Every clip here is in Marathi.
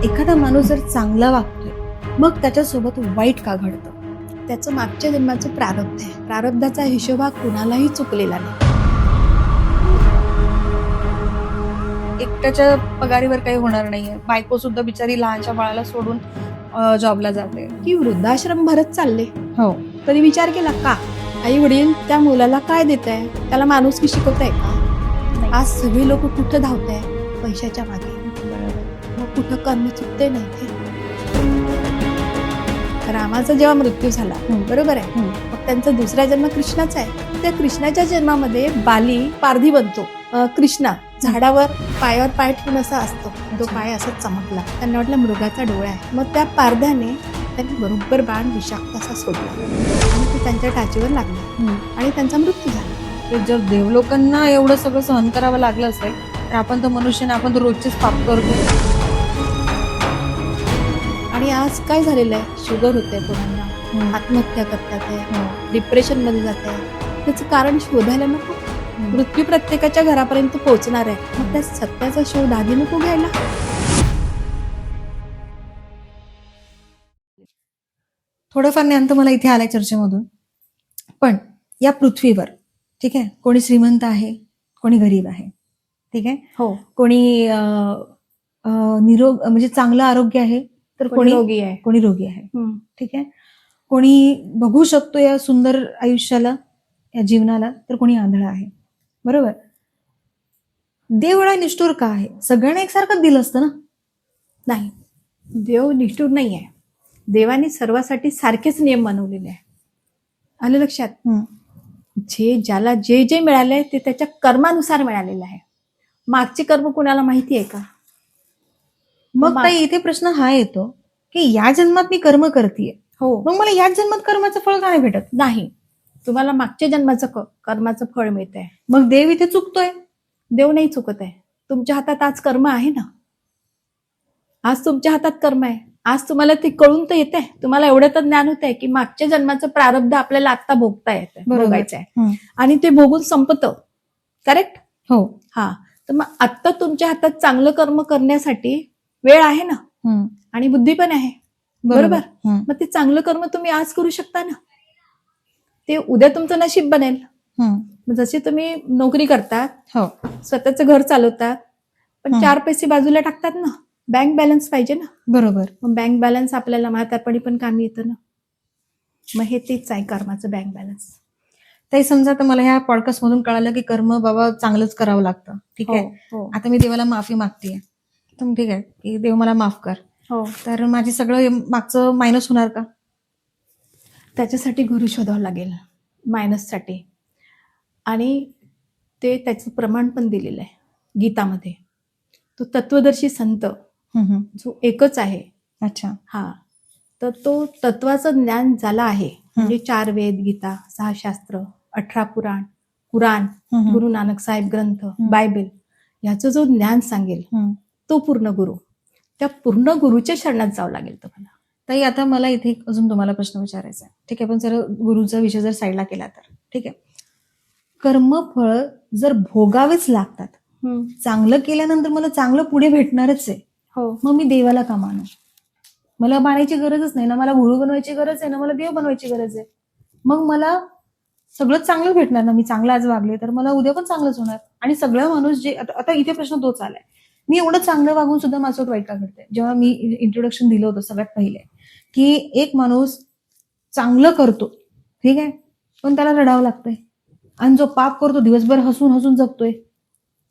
एखादा माणूस जर चांगला वागतोय मग त्याच्यासोबत वाईट का घडतं? त्याचं मागच्या जन्माचं प्रारब्ध आहे. प्रारब्धाचा हिशोब हा कुणालाही चुकलेला नाही. एकट्याच्या पगारीवर काही होणार नाहीये. बायको सुद्धा बिचारी लहानच्या बाळाला सोडून जॉबला जाते. की वृद्धाश्रम भरत चालले. हो. कधी विचार केला का आई वडील त्या मुलाला काय देत आहे, त्याला माणुसकी शिकवत आहे का? आज सगळी लोक कुठं धावत आहे? पैशाच्या मागे. मग कुठं कर्म चुकते नाही ते. रामाचा जेव्हा मृत्यू झाला, बरोबर आहे, मग त्यांचा दुसरा जन्म कृष्णाचा आहे. त्या कृष्णाच्या जन्मामध्ये बाली पारधी बनतो. कृष्णा झाडावर पायावर पाय ठेवून असा असतो, तो पाय असाच चमकला. त्यांना वाटलं मृगाचा डोळा आहे. मग त्या पारध्याने त्यांनी बरोबर बाण विषाक्त असा सोडला आणि तो त्यांच्या टाचीवर लागला आणि त्यांचा मृत्यू झाला. तर जर देवलोकांना एवढं सगळं सहन करावं लागलं असेल तर आपण तर मनुष्याने आपण तर रोजचेच पाप करतो. आणि आज काय झालेलं आहे, शुगर होते कोणाला, आत्महत्या करतात आहे, डिप्रेशन मध्ये जात आहे. त्याचं कारण शोधायला नको. मृत्यू प्रत्येकाच्या घरापर्यंत पोहोचणार आहे. मग त्या सत्याचा शोध आधी नको घ्यायला. थोडंफार ज्ञान तर मला इथे आलंय चर्चेमधून. पण या पृथ्वीवर ठीक आहे, कोणी श्रीमंत आहे, कोणी गरीब आहे, ठीक आहे, हो, कोणी निरोग म्हणजे चांगलं आरोग्य आहे तर कोणी रोगी आहे, कोणी रोगी आहे, ठीक आहे, कोणी बघू शकतो या सुंदर आयुष्याला, या जीवनाला, तर कोणी आंधळा आहे. बरोबर. देव एवढा निष्ठुर का आहे? सगळ्यांना एकसारखं दिलं असतं ना. नाही, देव निष्ठुर नाही आहे. देवाने सर्वासाठी सारखेच नियम बनवलेले आहे. आलं लक्षात? ज्याला जे जे मिळालंय ते त्याच्या कर्मानुसार मिळालेलं आहे. मागचे कर्म कुणाला माहिती आहे का? मग ताई इथे प्रश्न हा येतो की या जन्मात मी कर्म करतेय, हो, मग मला याच जन्मात कर्माचं फळ का नाही भेटत? नाही, तुम्हाला मागच्या जन्माचं कर्माचं फळ मिळत आहे. मग देव इथे चुकतोय? देव नाही चुकत आहे. तुमच्या हातात आज कर्म आहे ना. आज तुमच्या हातात कर्म आहे. आज तुम्हाला ते कळून तर येते, तुम्हाला एवढं तर ज्ञान होत आहे की मागच्या जन्माचं प्रारब्ध आपल्याला आता भोगता येतं, भोगायचं आहे आणि ते भोगून संपतं. करेक्ट? हो. हा, तर मग आता तुमच्या हातात चांगलं कर्म करण्यासाठी वेळ आहे ना आणि बुद्धी पण आहे. बरोबर. मग ते चांगलं कर्म तुम्ही आज करू शकता ना. ते उद्या तुमचं नशीब बनेल. जसे तुम्ही नोकरी करतात, हो, स्वतःचं घर चालवतात, पण 4 पैसे बाजूला टाकतात ना. बँक बॅलन्स पाहिजे ना. बरोबर. मग बँक बॅलन्स आपल्याला म्हातारपणी पण कामी येतं ना. मग हे तेच आहे कर्माचं बँक बॅलन्स. ताई समजा आता मला ह्या पॉडकास्ट मधून कळालं की कर्म बाबा चांगलंच करावं लागतं, ठीक आहे. आता मी देवाला माफी मागतेय, तर ठीक आहे की देव मला माफ कर. हो, तर माझी सगळं मागचं मायनस होणार का? त्याच्यासाठी गुरु शोधावं लागेल मायनससाठी. आणि ते त्याचं प्रमाण पण दिलेलं आहे गीतामध्ये. तो तत्वदर्शी संत जो एकच आहे. अच्छा. हा, तर तो तत्वाचं ज्ञान झाला आहे. म्हणजे 4 वेद, गीता, 6 शास्त्र, 18 पुराण, कुराण, गुरु नानक साहेब ग्रंथ, बायबल, याचं जो ज्ञान सांगेल तो पूर्ण गुरु. त्या पूर्ण गुरुच्या शरणात जावं लागेल तुम्हाला. ताई आता मला इथे अजून तुम्हाला प्रश्न विचारायचा आहे, ठीक आहे. पण जर गुरुचा विषय जर साईडला केला तर ठीक आहे. कर्मफळ जर भोगावेच लागतात, चांगलं केल्यानंतर मला चांगलं पुढे भेटणारच आहे, हो, मग मी देवाला का मानू? मला मानायची गरजच नाही ना. मला गुरु बनवायची गरज आहे ना, मला देव बनवायची गरज आहे. मग मला सगळं चांगलं भेटणार ना. मी चांगलं आज वागले तर मला उद्या पण चांगलंच होणार. आणि सगळं माणूस जे आता इथे प्रश्न तोच आलाय, मी एवढं चांगलं वागून सुद्धा माझ्यासोबत वाईट का घडतंय? जेव्हा मी इंट्रोडक्शन दिलं होतं सगळ्यात पहिले की एक माणूस चांगलं करतो, ठीक आहे, पण त्याला रडावं लागतंय, आणि जो पाप करतो दिवसभर हसून हसून जगतोय.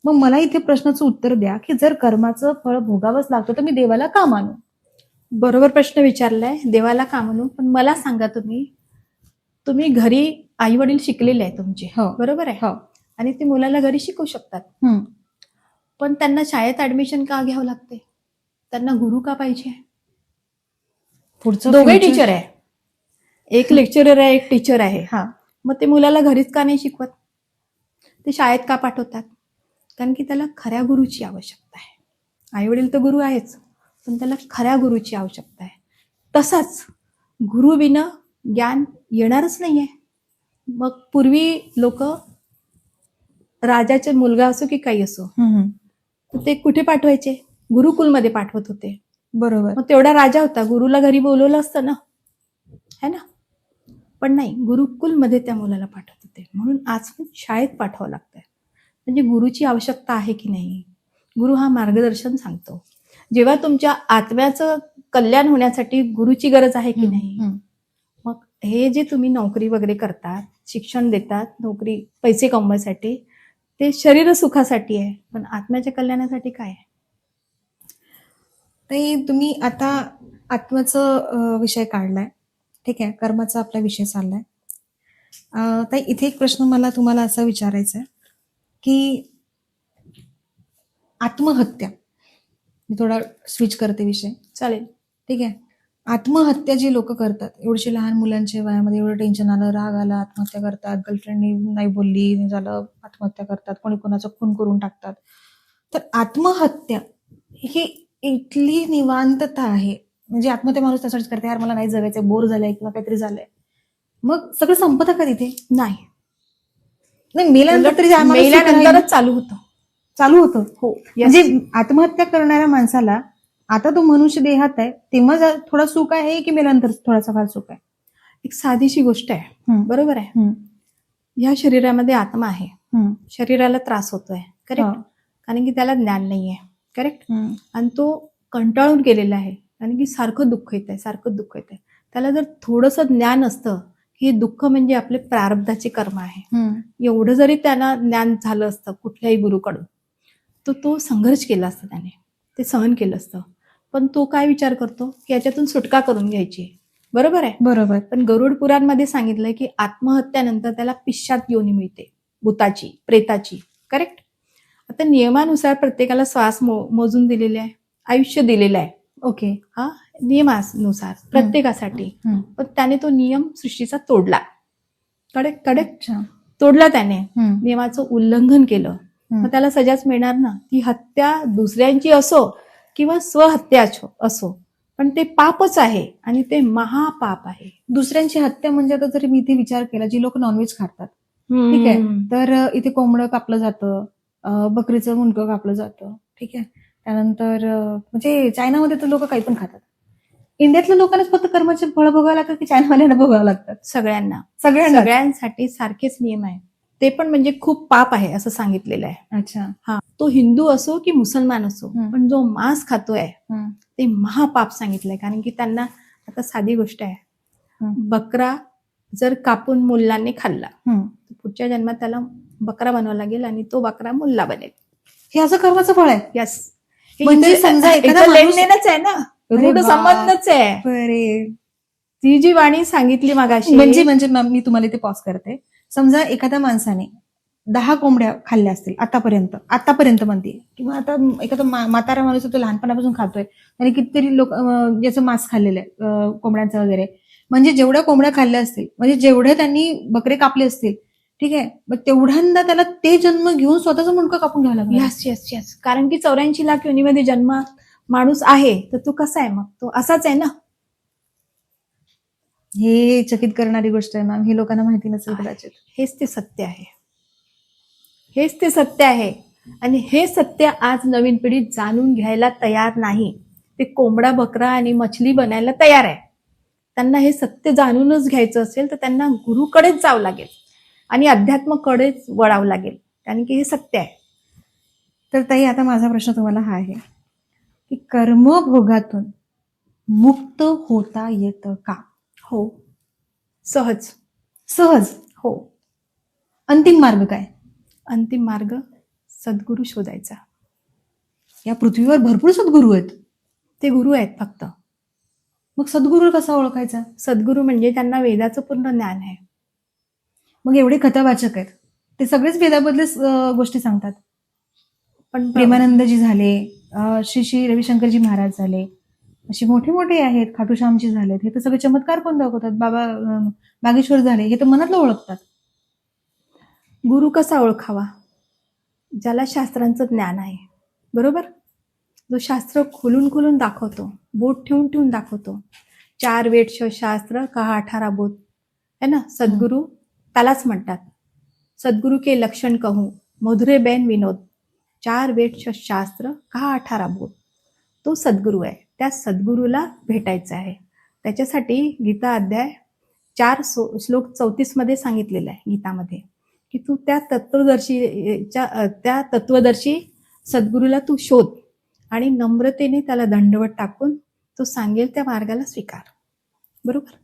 मग मला इथे प्रश्नाचं उत्तर द्या की जर कर्माचं फळ भोगावंच लागतं तर मी देवाला का मानू? बरोबर प्रश्न विचारलाय, देवाला का म्हणू. पण मला सांगा, तुम्ही घरी आई वडील शिकलेले आहे तुमचे, बरोबर आहे, आणि ते मुलाला घरी शिकवू शकतात, पण त्यांना शाळेत ऍडमिशन का घ्यावं लागते? त्यांना गुरु का पाहिजे? पुढचं दोघे टीचर आहे, एक लेक्चरर आहे, एक टीचर आहे. मग ते मुलाला घरीच का नाही शिकवत? ते शाळेत का पाठवतात? कारण की त्याला खऱ्या गुरुची आवश्यकता आहे. आई वडील तर गुरु आहेच, पण त्याला खऱ्या गुरुची आवश्यकता आहे. तसाच गुरु विना ज्ञान येणारच नाहीये. मग पूर्वी लोक, राजाचे मुलगा असो की काही असो, ते कुठे पाठवायचे? गुरुकुलमध्ये पाठवत होते. बरोबर. मग तेवढा राजा होता, गुरुला घरी बोलवलं असतं ना, है ना. पण नाही, गुरुकुलमध्ये त्या मुलाला पाठवत होते. म्हणून आज पण शाळेत पाठवावं लागतंय. म्हणजे गुरुची आवश्यकता आहे की नाही. गुरु हा मार्गदर्शन सांगतो. जेव्हा तुमच्या आत्म्याचं कल्याण होण्यासाठी गुरुची गरज आहे की नाही. मग हे जे तुम्ही नोकरी वगैरे करतात, शिक्षण देतात, नोकरी पैसे कमवायसाठी, ते शरीर सुखासाठी आहे, पण आत्म्याच्या कल्याणासाठी काय आहे. ताई तुम्ही आता आत्म्याचा विषय काढलाय, ठीक आहे, कर्माचा आपला विषय चाललाय. ताई इथे एक प्रश्न मला तुम्हाला असा विचारायचा आहे की आत्महत्या, मी थोडा स्विच करते विषय, चालेल. ठीक आहे. आत्महत्या जी लोक करतात, एवढीशी लहान मुलांच्या वयामध्ये एवढं टेन्शन आलं, राग आला, आत्महत्या करतात, गर्लफ्रेंडनी नाही बोलली, नाही झालं, आत्महत्या करतात, कोणी कोणाचं खून करून टाकतात. तर आत्महत्या ही इथली निवांतता आहे. म्हणजे आत्महत्या माणूस त्यासाठीच करते, यार मला नाही जगायचंय, बोर झालंय किंवा काहीतरी झालंय. मग सगळं संपतं का तिथे? नाही, मेल्यानंतर तरी माणूस सुखी राहील. मेल्यानंतरच चालू होतं. चालू होतं. हो, म्हणजे आत्महत्या करणाऱ्या माणसाला आता तो मनुष्य देहात आहे तेव्हा थोडा सुख आहे की मेल्यानंतर थोडासा फार सुख आहे? एक साधीशी गोष्ट आहे, बरोबर आहे. ह्या शरीरामध्ये आत्मा आहे, शरीराला त्रास होतोय, करेक्ट, कारण की त्याला ज्ञान नाहीये, करेक्ट, आणि तो कंटाळून गेलेला आहे, कारण की सारखं दुःख येत आहे, सारखं दुःख येत आहे. त्याला जर थोडंसं ज्ञान असतं की दुःख म्हणजे आपले प्रारब्धाचे कर्म आहे, एवढं जरी त्यांना ज्ञान झालं असतं कुठल्याही गुरुकडून, तर तो संघर्ष केला असता, त्याने ते सहन केलं असतं. पण तो काय विचार करतो की याच्यातून सुटका करून घ्यायची, बरोबर आहे. बरोबर. पण गरुड पुराणमध्ये सांगितलंय की आत्महत्यानंतर त्याला पिशाच योनी मिळते, भूताची, प्रेताची, करेक्ट. आता नियमानुसार प्रत्येकाला श्वास मोजून दिलेले आहे, आयुष्य दिलेलं आहे, ओके, हा नियमानुसार प्रत्येकासाठी. पण त्याने तो नियम सृष्टीचा तोडला, करेक्ट करेक्ट, तोडला त्याने, नियमाचं उल्लंघन केलं. मग त्याला सजाच मिळणार ना. ती हत्या दुसऱ्यांची असो किंवा स्वहत्या असो, पण ते पापच आहे आणि ते महापाप आहे. दुसऱ्यांची हत्या म्हणजे आता जरी मी इथे विचार केला, जी लोक नॉनव्हेज खातात, ठीक आहे, तर इथे कोंबडं कापलं जातं, बकरीचं मुंडकं कापलं जातं, ठीक आहे. त्यानंतर म्हणजे चायनामध्ये तर लोक काही पण खातात. इंडियातल्या लोकांनाच फक्त कर्माचे फळ भोगावं लागतात की चायनावाल्यांना भोगावं लागतात? सगळ्यांना, सगळ्यांना. सगळ्यांसाठी सारखेच नियम आहे. ते पण म्हणजे खूप पाप आहे असं सांगितलेलं आहे. अच्छा. हा, तो हिंदू असो की मुसलमान असो, पण जो मांस खातोय ते महापाप सांगितलंय. कारण की त्यांना, आता साधी गोष्ट आहे, बकरा जर कापून मुल्लांनी खाल्ला तर पुढच्या जन्मात त्याला बकरा बनवावा लागेल आणि तो बकरा मुल्ला बनेल. हे असं कर्माचं फळ आहे? यस. म्हणजे समजा एखादा लेनदेनच आहे ना, रूढ संबंधच आहे. ती जी वाणी सांगितली मागाशी, म्हणजे मी तुम्हाला इथे पॉज करते. समजा एखाद्या माणसाने 10 कोंबड्या खाल्ल्या असतील आतापर्यंत म्हणते, किंवा आता एखादा म्हातारा माणूस तो लहानपणापासून खातोय आणि कितीतरी लोक याचं मांस खाल्लेलं आहे, कोंबड्यांचं वगैरे. म्हणजे जेवढ्या कोंबड्या खाल्ल्या असतील, म्हणजे जेवढे त्यांनी बकरे कापले असतील, ठीक आहे, मग तेवढ्यांदा त्याला ते जन्म घेऊन स्वतःचं मुंडकं कापून घ्यावं लागलं. Yes yes yes. कारण की 84 लाख योनीमध्ये जन्म माणूस आहे, तर तो कसा आहे, मग तो असाच आहे ना. हे चकित करणारी गोष्ट आहे मॅम, हे लोकांना माहिती नसेल कदाचित. हेच ते सत्य आहे, हेच ते सत्य आहे. आणि हे सत्य आज नवीन पिढी जाणून घ्यायला तयार नाही. ते कोंबडा, बकरा आणि मछली बनायला तयार आहे. त्यांना हे सत्य जाणूनच घ्यायचं असेल तर त्यांना गुरुकडेच जावं लागेल आणि अध्यात्माकडेच वळावं लागेल, कारण की हे सत्य आहे. तर ताई, आता माझा प्रश्न तुम्हाला हा आहे की कर्मभोगातून मुक्त होता येतं का? हो, सहज. सहज? हो. अंतिम मार्ग काय? अंतिम मार्ग सद्गुरू शोधायचा. या पृथ्वीवर भरपूर सद्गुरू आहेत. ते गुरु आहेत फक्त. मग सद्गुरू कसा ओळखायचा? सद्गुरू म्हणजे त्यांना वेदाचं पूर्ण ज्ञान आहे. मग एवढे कथावाचक आहेत, ते सगळेच वेदाबद्दल गोष्टी सांगतात. पण प्रेमानंदजी झाले, श्री रविशंकरजी महाराज झाले, असे मोठे मोठे आहेत, खाटूश्यामजी झालेत, हे तर सगळे चमत्कार पण दाखवतात. बाबा बागेश्वर झाले, हे तर मनातलं ओळखतात. गुरु कसा ओळखावा? ज्याला शास्त्रांचं ज्ञान आहे, बरोबर, जो शास्त्र खोलून खोलून दाखवतो, बोट ठेवून ठेवून दाखवतो. 4 वेद शास्त्र कहा 18 बोध है ना. सद्गुरू त्यालाच म्हणतात. सद्गुरू के लक्षण कहूं मधुरे बैन विनोद, 4 वेद शास्त्र कहा 18 बोध. तो सद्गुरू आहे. त्या सद्गुरूला भेटायचं आहे. त्याच्यासाठी गीता अध्याय 4 श्लोक 34 मध्ये सांगितलेलं आहे गीतामध्ये, की तू त्या तत्वदर्शी सद्गुरूला तू शोध आणि नम्रतेने त्याला दंडवत टाकून तो सांगेल त्या मार्गाला स्वीकार. बरोबर.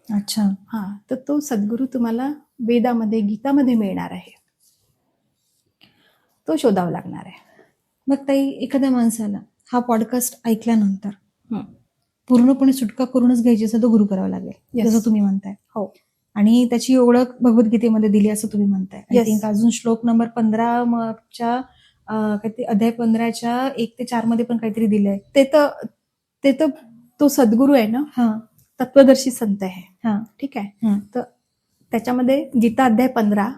अच्छा. हा, तर तो सद्गुरू तुम्हाला वेदामध्ये गीतामध्ये मिळणार आहे, तो शोधावा लागणार आहे. मग ताई, एखाद्या माणसाला हा पॉडकास्ट ऐकल्यानंतर हं. पूर्णपणे सुटका करूनच घ्यायची असं तर गुरु करावा लागेल, Yes. जसं तुम्ही म्हणताय. हो. आणि त्याची ओळख भगवद्गीतेमध्ये दिली असं तुम्ही म्हणताय. I Yes. थिंक अजून श्लोक नंबर 15 च्या काहीतरी अध्याय 15च्या 1 ते 4 मध्ये पण काहीतरी दिलंय. ते तर तो सद्गुरू आहे ना, हा तत्वदर्शी संत आहे. हा. ठीक आहे. हं. तर त्याच्यामध्ये गीता अध्याय 15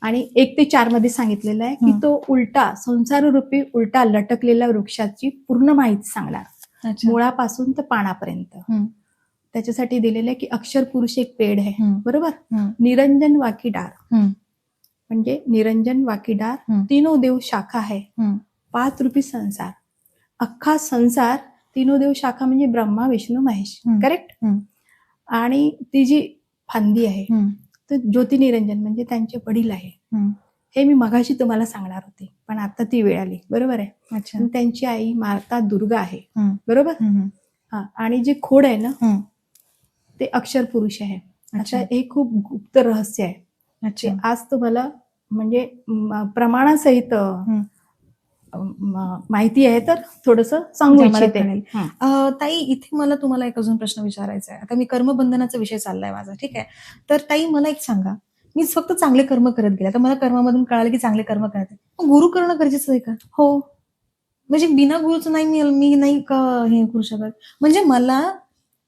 आणि 1 ते 4 मध्ये सांगितलेलं आहे की हं. तो उलटा संसाररूपी उलटा लटकलेल्या वृक्षाची पूर्ण माहिती सांगणार, अच्छा. मुळापासून तर पानापर्यंत. हं. त्याच्यासाठी दिलेलं आहे की अक्षर पुरुष एक पेड आहे. हं. बरोबर. हं. निरंजन वाकीडार हं. म्हणजे निरंजन वाकीडार, हं. तीनों देव शाखा आहे, हं. 5 रूपी संसार. अख्खा संसार तीनों देव शाखा म्हणजे ब्रह्मा विष्णू महेश. हं. करेक्ट. हं. आणि ती जी फांदी आहे हं. तर ज्योती निरंजन म्हणजे त्यांचे वडील आहे. हं. हे मी मगाशी तुम्हाला सांगणार होते, पण आता ती वेळ आली. बरोबर आहे. अच्छा. आणि त्यांची आई माता दुर्गा आहे. हं. बरोबर. हं. हा, आणि जे खोड आहे ना हं. ते अक्षर पुरुष आहे. अच्छा. आता हे खूप गुप्त रहस्य आहे. अच्छा. ते आज तुम्हाला म्हणजे प्रमाणासहित हं. माहिती आहे, तर थोडस सांगू आम्हाला इच्छिते. कळेल. हं. ताई, इथे मला तुम्हाला एक अजून प्रश्न विचारायचा आहे. आता मी कर्मबंधनाचा विषय चाललाय माझा, ठीक आहे. तर ताई, मला एक सांगा, मी फक्त चांगले कर्म करत गेले, तर मला कर्मामधून कळालं की चांगले कर्म करायचे, मग गुरु करणं गरजेचं आहे का? हो. म्हणजे बिना गुरुचं नाही मी नाही का हे करू शकत? म्हणजे मला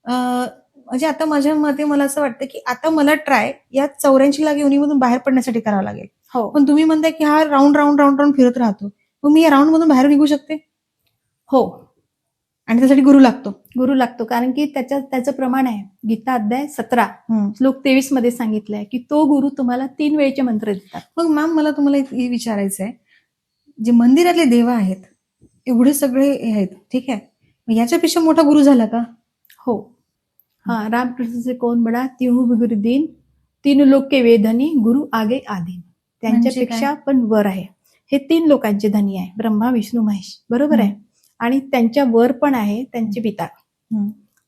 म्हणजे आता माझ्या मते मला असं वाटतं की आता मला ट्राय या 84 लाख योनीमधून बाहेर पडण्यासाठी करावं लागेल. हो. पण तुम्ही म्हणताय की हा राऊंड राऊंड राऊंड राऊंड फिरत राहतो, मग मी या राऊंड मधून बाहेर निघू शकते? हो. आणि त्यासाठी गुरु लागतो. गुरु लागतो, कारण की त्याचं प्रमाण आहे. गीता अध्याय 17 हं. श्लोक 23 मध्ये सांगितलंय की तो गुरु तुम्हाला 3 वेळचे मंत्र देतात. मग मॅम, मला तुम्हाला हे विचारायचं आहे, जे मंदिरातले देव आहेत एवढे सगळे आहेत, ठीक आहे, मग याच्यापेक्षा मोठा गुरु झाला का? हो. हा, रामकृष्ण से कौन बडा तिहू बिगुर दीन, 3 लोक के वेधनी गुरु आगे आधीन. त्यांच्यापेक्षा पण वर आहे. हे 3 लोकांचे धनी आहे, ब्रह्मा विष्णू महेश. बरोबर आहे. आणि त्यांच्या वर पण आहे त्यांचे पिता.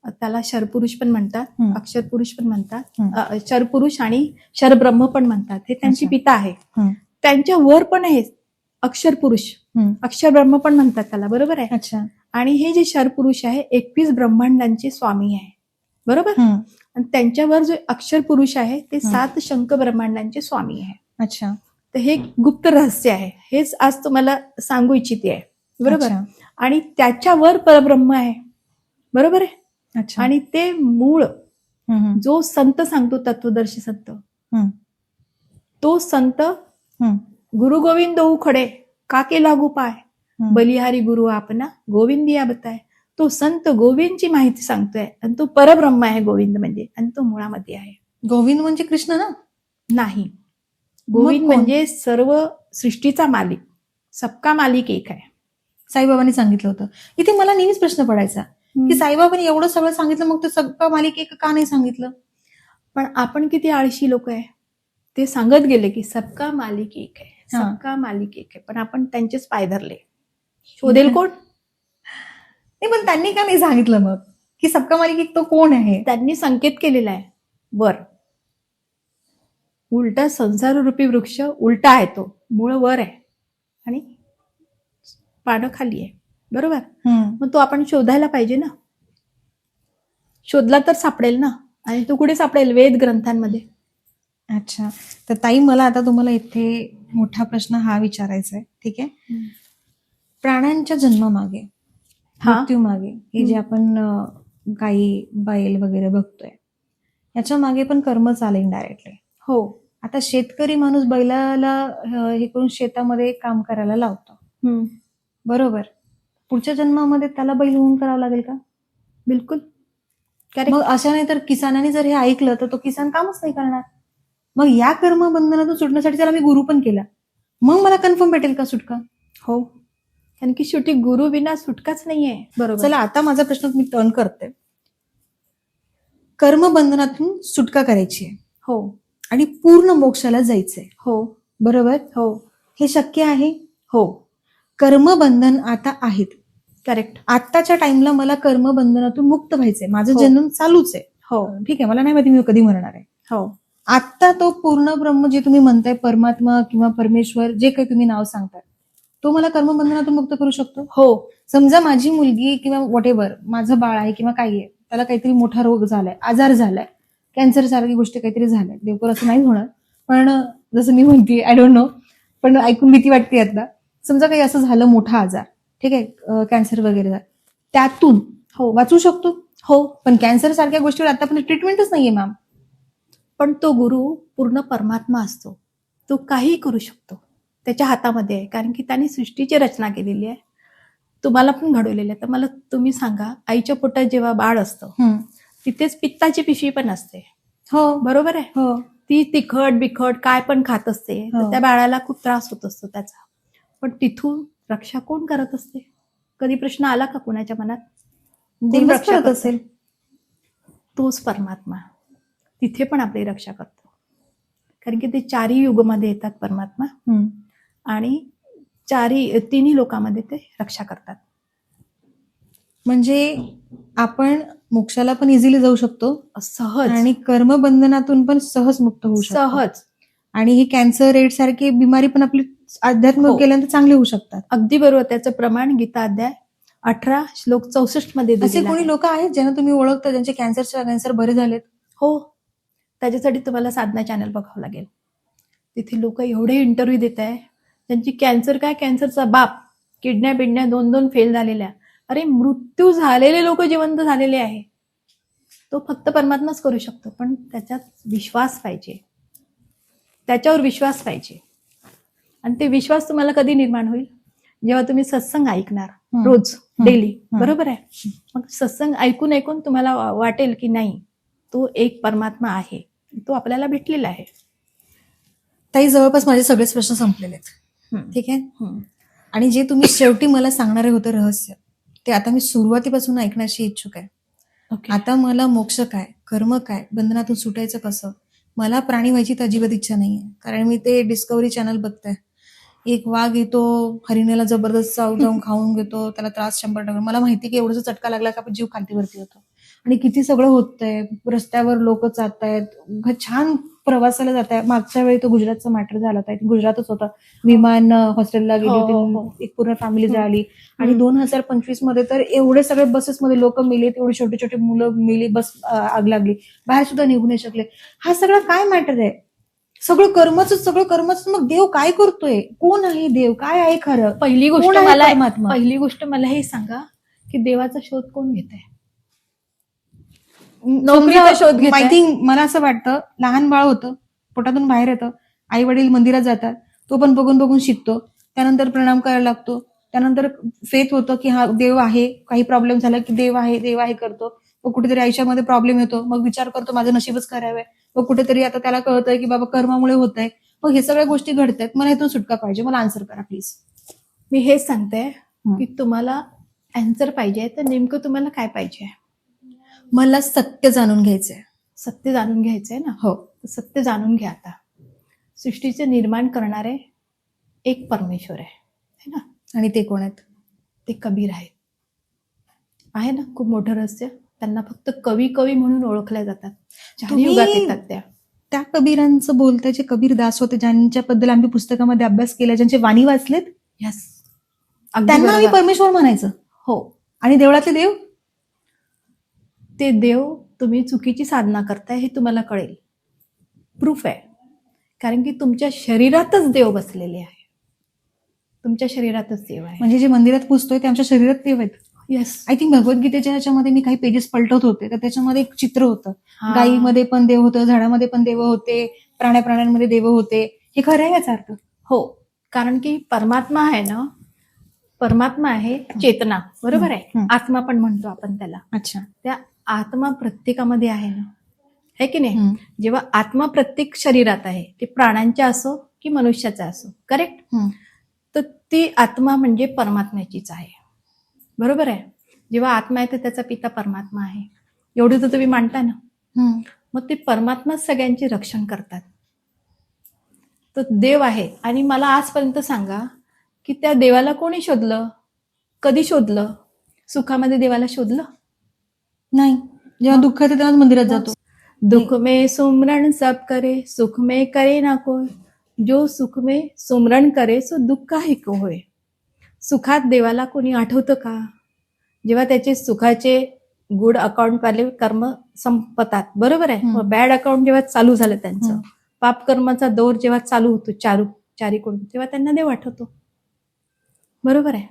त्याला शरपुरुष पण म्हणतात, अक्षर पुरुष पण म्हणतात, शरपुरुष आणि शरब्रह्म पण म्हणतात. हे त्यांचे पिता आहे. त्यांच्या वर पण आहे अक्षर पुरुष, अक्षर ब्रह्म पण म्हणतात त्याला. बरोबर आहे. अच्छा. आणि हे जे शरपुरुष आहे 21 ब्रह्मांडांचे स्वामी आहे. बरोबर. आणि त्यांच्यावर जो अक्षर पुरुष आहे ते 7 शंख ब्रह्मांडांचे स्वामी आहे. अच्छा. तर हे गुप्त रहस्य आहे, हेच आज तुम्हाला सांगू इच्छिते आहे. बरोबर. आणि त्याच्यावर परब्रह्म आहे. बरोबर आहे. अच्छा. आणि ते मूळ जो संत सांगतो, तत्वदर्शी संत, तो संत गुरु गोविंद होऊ खडे काके लागू पाय, बलिहारी गुरु आपणा गोविंदिया बताय. तो संत गोविंदची माहिती सांगतोय आणि तो परब्रह्म आहे गोविंद म्हणजे, आणि तो मुळामध्ये आहे. गोविंद म्हणजे कृष्ण ना? नाही, गोविंद म्हणजे सर्व सृष्टीचा मालिक, सबका मालिक एक आहे. साईबाबांनी सांगितलं होतं. इथे मला नेहमीच प्रश्न पडायचा की साईबाबांनी एवढं सगळं सांगितलं, मग ते सबका मालिक एक का नाही सांगितलं? पण आपण किती आळशी लोक आहे. ते सांगत गेले की सबका मालिक एक आहे, सबका मालिक एक आहे, पण आपण त्यांचेच पाय धरले. शोधेल कोण? नाही, पण त्यांनी का नाही सांगितलं मग की सबका मालिक एक तो कोण आहे? त्यांनी संकेत केलेला आहे वर. उलटा संसार रूपी वृक्ष उलटा आहे, तो मूळ वर आहे आणि पानं खाली आहे. बरोबर. मग तो आपण शोधायला पाहिजे ना. शोधला तर सापडेल ना. आणि तो कुठे सापडेल? वेद ग्रंथांमध्ये. अच्छा. तर ताई, मला आता तुम्हाला इथे मोठा प्रश्न हा विचारायचा आहे, ठीक आहे. प्राण्यांच्या जन्मामागे, मृत्यू मागे, हे जे आपण गाई बैल वगैरे बघतोय, याच्या मागे पण कर्म चालेल इनडायरेक्टली. हो. आता शेतकरी माणूस बैलाला हे करून शेतामध्ये काम करायला लावतो, बरोबर. पुढच्या जन्मामध्ये त्याला बैल होऊन करावं लागेल का? बिलकुल. मग अशा नाही तर किसानाने जर हे ऐकलं तर तो किसान कामच नाही करणार. मग या कर्मबंधनातून सुटण्यासाठी त्याला मी गुरु पण केला, मग मला कन्फर्म भेटेल का सुटका? हो. कारण की शेवटी गुरु विना सुटकाच नाहीये. बरोबर. चला आता माझा प्रश्न मी टर्न करते. कर्मबंधनातून सुटका करायची आहे हो आणि पूर्ण मोक्षाला जायचंय, हो बरोबर? हो हे शक्य आहे? हो. कर्मबंधन आता आहेत. करेक्ट. आत्ताच्या टाइमला मला कर्मबंधनातून मुक्त व्हायचंय, माझं हो. जन्म चालूच आहे, हो ठीक आहे, मला नाही माहिती मी कधी मरणार आहे. हो आत्ता तो पूर्ण ब्रह्म जे तुम्ही म्हणताय, परमात्मा किंवा परमेश्वर, जे काही तुम्ही नाव सांगताय, तो मला कर्मबंधनातून मुक्त करू शकतो. हो. समजा माझी मुलगी किंवा व्हॉट एव्हर माझं बाळ आहे किंवा काही आहे, त्याला काहीतरी मोठा रोग झालाय, आजार झालाय, कॅन्सर सारखी गोष्टी काहीतरी झाल्या, देवकर असं नाही होणार, पण जसं मी म्हणते आय डोंट नो, पण ऐकून भीती वाटते आता. समजा काही असं झालं मोठा आजार, ठीक आहे, कॅन्सर वगैरे झालं, त्यातून हो वाचू शकतो. हो. पण कॅन्सर सारख्या गोष्टीवर आतापर्यंत ट्रीटमेंटच नाहीये मॅम. पण तो गुरु पूर्ण परमात्मा असतो, तो काहीही करू शकतो, त्याच्या हातामध्ये आहे. कारण की त्याने सृष्टीची रचना केलेली आहे, तुम्हाला पण घडवलेली आहे. तर मला तुम्ही सांगा, आईच्या पोटात जेव्हा बाळ असतं तिथेच पित्ताची पिशवी पण असते. हो बरोबर आहे. हो ती तिखट बिखट काय पण खात असते, तर हो. त्या बाळाला खूप त्रास होत असतो त्याचा. पण तिथून रक्षा कोण करत असते? कधी प्रश्न आला का कुणाच्या मनात? कोण देवच रक्षा करत करतं? असेल. तोच परमात्मा तिथे पण आपली रक्षा करतो. कारण की ते चारही युगमध्ये येतात परमात्मा आणि तिन्ही लोकांमध्ये ते रक्षा करतात. म्हणजे आपण मोक्षाला पण इझिली जाऊ शकतो सहज आणि कर्मबंधनातून पण सहज मुक्त होऊ शकतो. सहज. आणि ही कॅन्सर एड्स सारखी बिमारी पण आपली अध्यात्म हो. केल्यानंतर चांगली होऊ शकतात. अगदी बरोबर. त्याचं प्रमाण गीता अध्याय 18 श्लोक 64 मध्ये असे दिलेलं कोणी आहे. लोक आहेत ज्यांना तुम्ही ओळखता ज्यांचे कॅन्सर बरे झालेत? हो. त्याच्यासाठी तुम्हाला साधना चॅनल बघावं लागेल. तिथे लोक एवढे इंटरव्ह्यू देत आहे, त्यांची कॅन्सर काय, कॅन्सरचा बाप, किडन्या बिडण्या 2-2 फेल झालेल्या, अरे मृत्यू झालेले लोक जिवंत झालेले आहे. तो फक्त परमात्माच करू शकतो, पण त्याच्यात विश्वास पाहिजे, त्याच्यावर विश्वास पाहिजे. आणि ते विश्वास तुम्हाला कधी निर्माण होईल? जेव्हा तुम्ही सत्संग ऐकणार रोज डेली. बरोबर आहे. मग सत्संग ऐकून ऐकून तुम्हाला वाटेल की नाही, तो एक परमात्मा आहे, तो आपल्याला भेटलेला आहे. ताई, जवळपास माझे सगळेच प्रश्न संपलेले आहेत, ठीक आहे. आणि जे तुम्ही शेवटी मला सांगणारे होते रहस्य, ते आता मी सुरुवातीपासून ऐकण्याची इच्छुक आहे. ओके. आता मला मोक्ष काय, कर्म काय, बंधनातून सुटायचं कसं, मला प्राणी व्हायची तर अजिबात इच्छा नाहीये. कारण मी ते डिस्कव्हरी चॅनल बघते, एक वाघ येतो, हरिणीला जबरदस्त जाऊन खाऊन घेतो, त्याला त्रास 100%. मला माहिती की एवढं चटका लागला का आपण जीव खालतीवरती होतो. आणि किती सगळं होतंय, रस्त्यावर लोक जात आहेत, छान प्रवासाला जात आहे. मागच्या वेळी तो गुजरातचा मॅटर झाला होता, गुजरातच होता, विमान हॉस्टेलला गेली होती, एक पूर्ण फॅमिली झाली. आणि 2025 मध्ये तर एवढे सगळे बसेसमध्ये लोक मेले, एवढे छोटे छोटे मुलं मेली, बस आग लागली, बाहेर सुद्धा निघू नाही शकले. हा सगळं काय मॅटर आहे? सगळं कर्मच. मग देव काय करतोय? कोण आहे देव? काय आहे खरं? पहिली गोष्ट कोण आहे मला परमात्मा? हे सांगा की देवाचा शोध कोण घेत आहे? नोकरीचा शोध घेत आहे. आय थिंक मला असं वाटतं, लहान बाळ होतं, पोटातून बाहेर येतं, आई वडील मंदिरात जातात, तो पण बघून बघून शिकतो, त्यानंतर प्रणाम करायला लागतो, त्यानंतर फेथ होतं की हा देव आहे, काही प्रॉब्लेम झाला की देव आहे करतो. मग कुठेतरी आयुष्यामध्ये प्रॉब्लेम येतो, मग विचार करतो माझं नशीबच करावं. मग कुठेतरी आता त्याला कळतंय की बाबा कर्मामुळे होत आहे. मग हे सगळ्या गोष्टी घडतात, मला इथून सुटका पाहिजे, मला आन्सर करा प्लीज. मी हेच सांगते की तुम्हाला आन्सर पाहिजे, तर नेमकं तुम्हाला काय पाहिजे? मला सत्य जाणून घ्यायचंय. सत्य जाणून घ्यायचंय ना? हो. सत्य जाणून घ्या. आता सृष्टीचे निर्माण करणारे एक परमेश्वर आहे ना? आणि ते कोण आहेत? ते कबीर आहे ना, खूप मोठं रहस्य. त्यांना फक्त कवी म्हणून ओळखल्या जातात. चारही युगात येतात त्या कबीरांचं बोलतंय, जे कबीर दास होते, ज्यांच्याबद्दल आम्ही पुस्तकामध्ये अभ्यास केला, ज्यांचे वाणी वाचलेत, यस, त्यांना आम्ही परमेश्वर म्हणायचं. हो. आणि देवळातले देव, ते देव तुम्ही चुकीची साधना करताय हे तुम्हाला कळेल. प्रूफ आहे. कारण की तुमच्या शरीरातच देव बसलेले आहे. तुमच्या शरीरातच देव आहे. म्हणजे जे मंदिरात पुजतोय ते आमच्या शरीरात देव आहेत. येस. आय थिंक भगवद्गीतेच्या ह्याच्यामध्ये मी काही पेजेस पलटत होते, तर त्याच्यामध्ये एक चित्र होतं, गायीमध्ये पण देव होतं, झाडामध्ये पण देव होते, प्राण्यांमध्ये देव होते. हे खरं आहे याचा अर्थ? हो. कारण की परमात्मा आहे ना, परमात्मा आहे चेतना, बरोबर आहे. आत्मा पण म्हणतो आपण त्याला. अच्छा. त्या आत्मा प्रत्येकामध्ये आहे ना, है की नाही? जेव्हा आत्मा प्रत्येक शरीरात आहे, ते प्राण्यांच्या असो की मनुष्याचा असो, करेक्ट? तर ती आत्मा म्हणजे परमात्म्याचीच आहे. बरोबर आहे. जेव्हा आत्मा आहे तर त्याचा पिता परमात्मा आहे, एवढं तर तुम्ही मानता ना. मग ते परमात्माच सगळ्यांचे रक्षण करतात. तर देव आहे. आणि मला आजपर्यंत सांगा की त्या देवाला कोणी शोधलं, कधी शोधलं? सुखामध्ये देवाला शोधलं नाही. जेव्हा दुःख येतं तेव्हा मंदिरात जातो. दुख में सुमरण सब करे, सुख में करे ना कोय. जो सुख में सुमरण करे सो दुःख काहे को होय. सुखात देवाला कोणी आठवतं का? जेव्हा त्याचे सुखाचे गुड अकाउंट वाले कर्म संपतात, बरोबर आहे. मग बॅड अकाउंट जेव्हा चालू झालं त्यांचं, पाप कर्माचा दौर जेव्हा चालू होतो चारीकडून, तेव्हा त्यांना देव आठवतो. बरोबर आहे.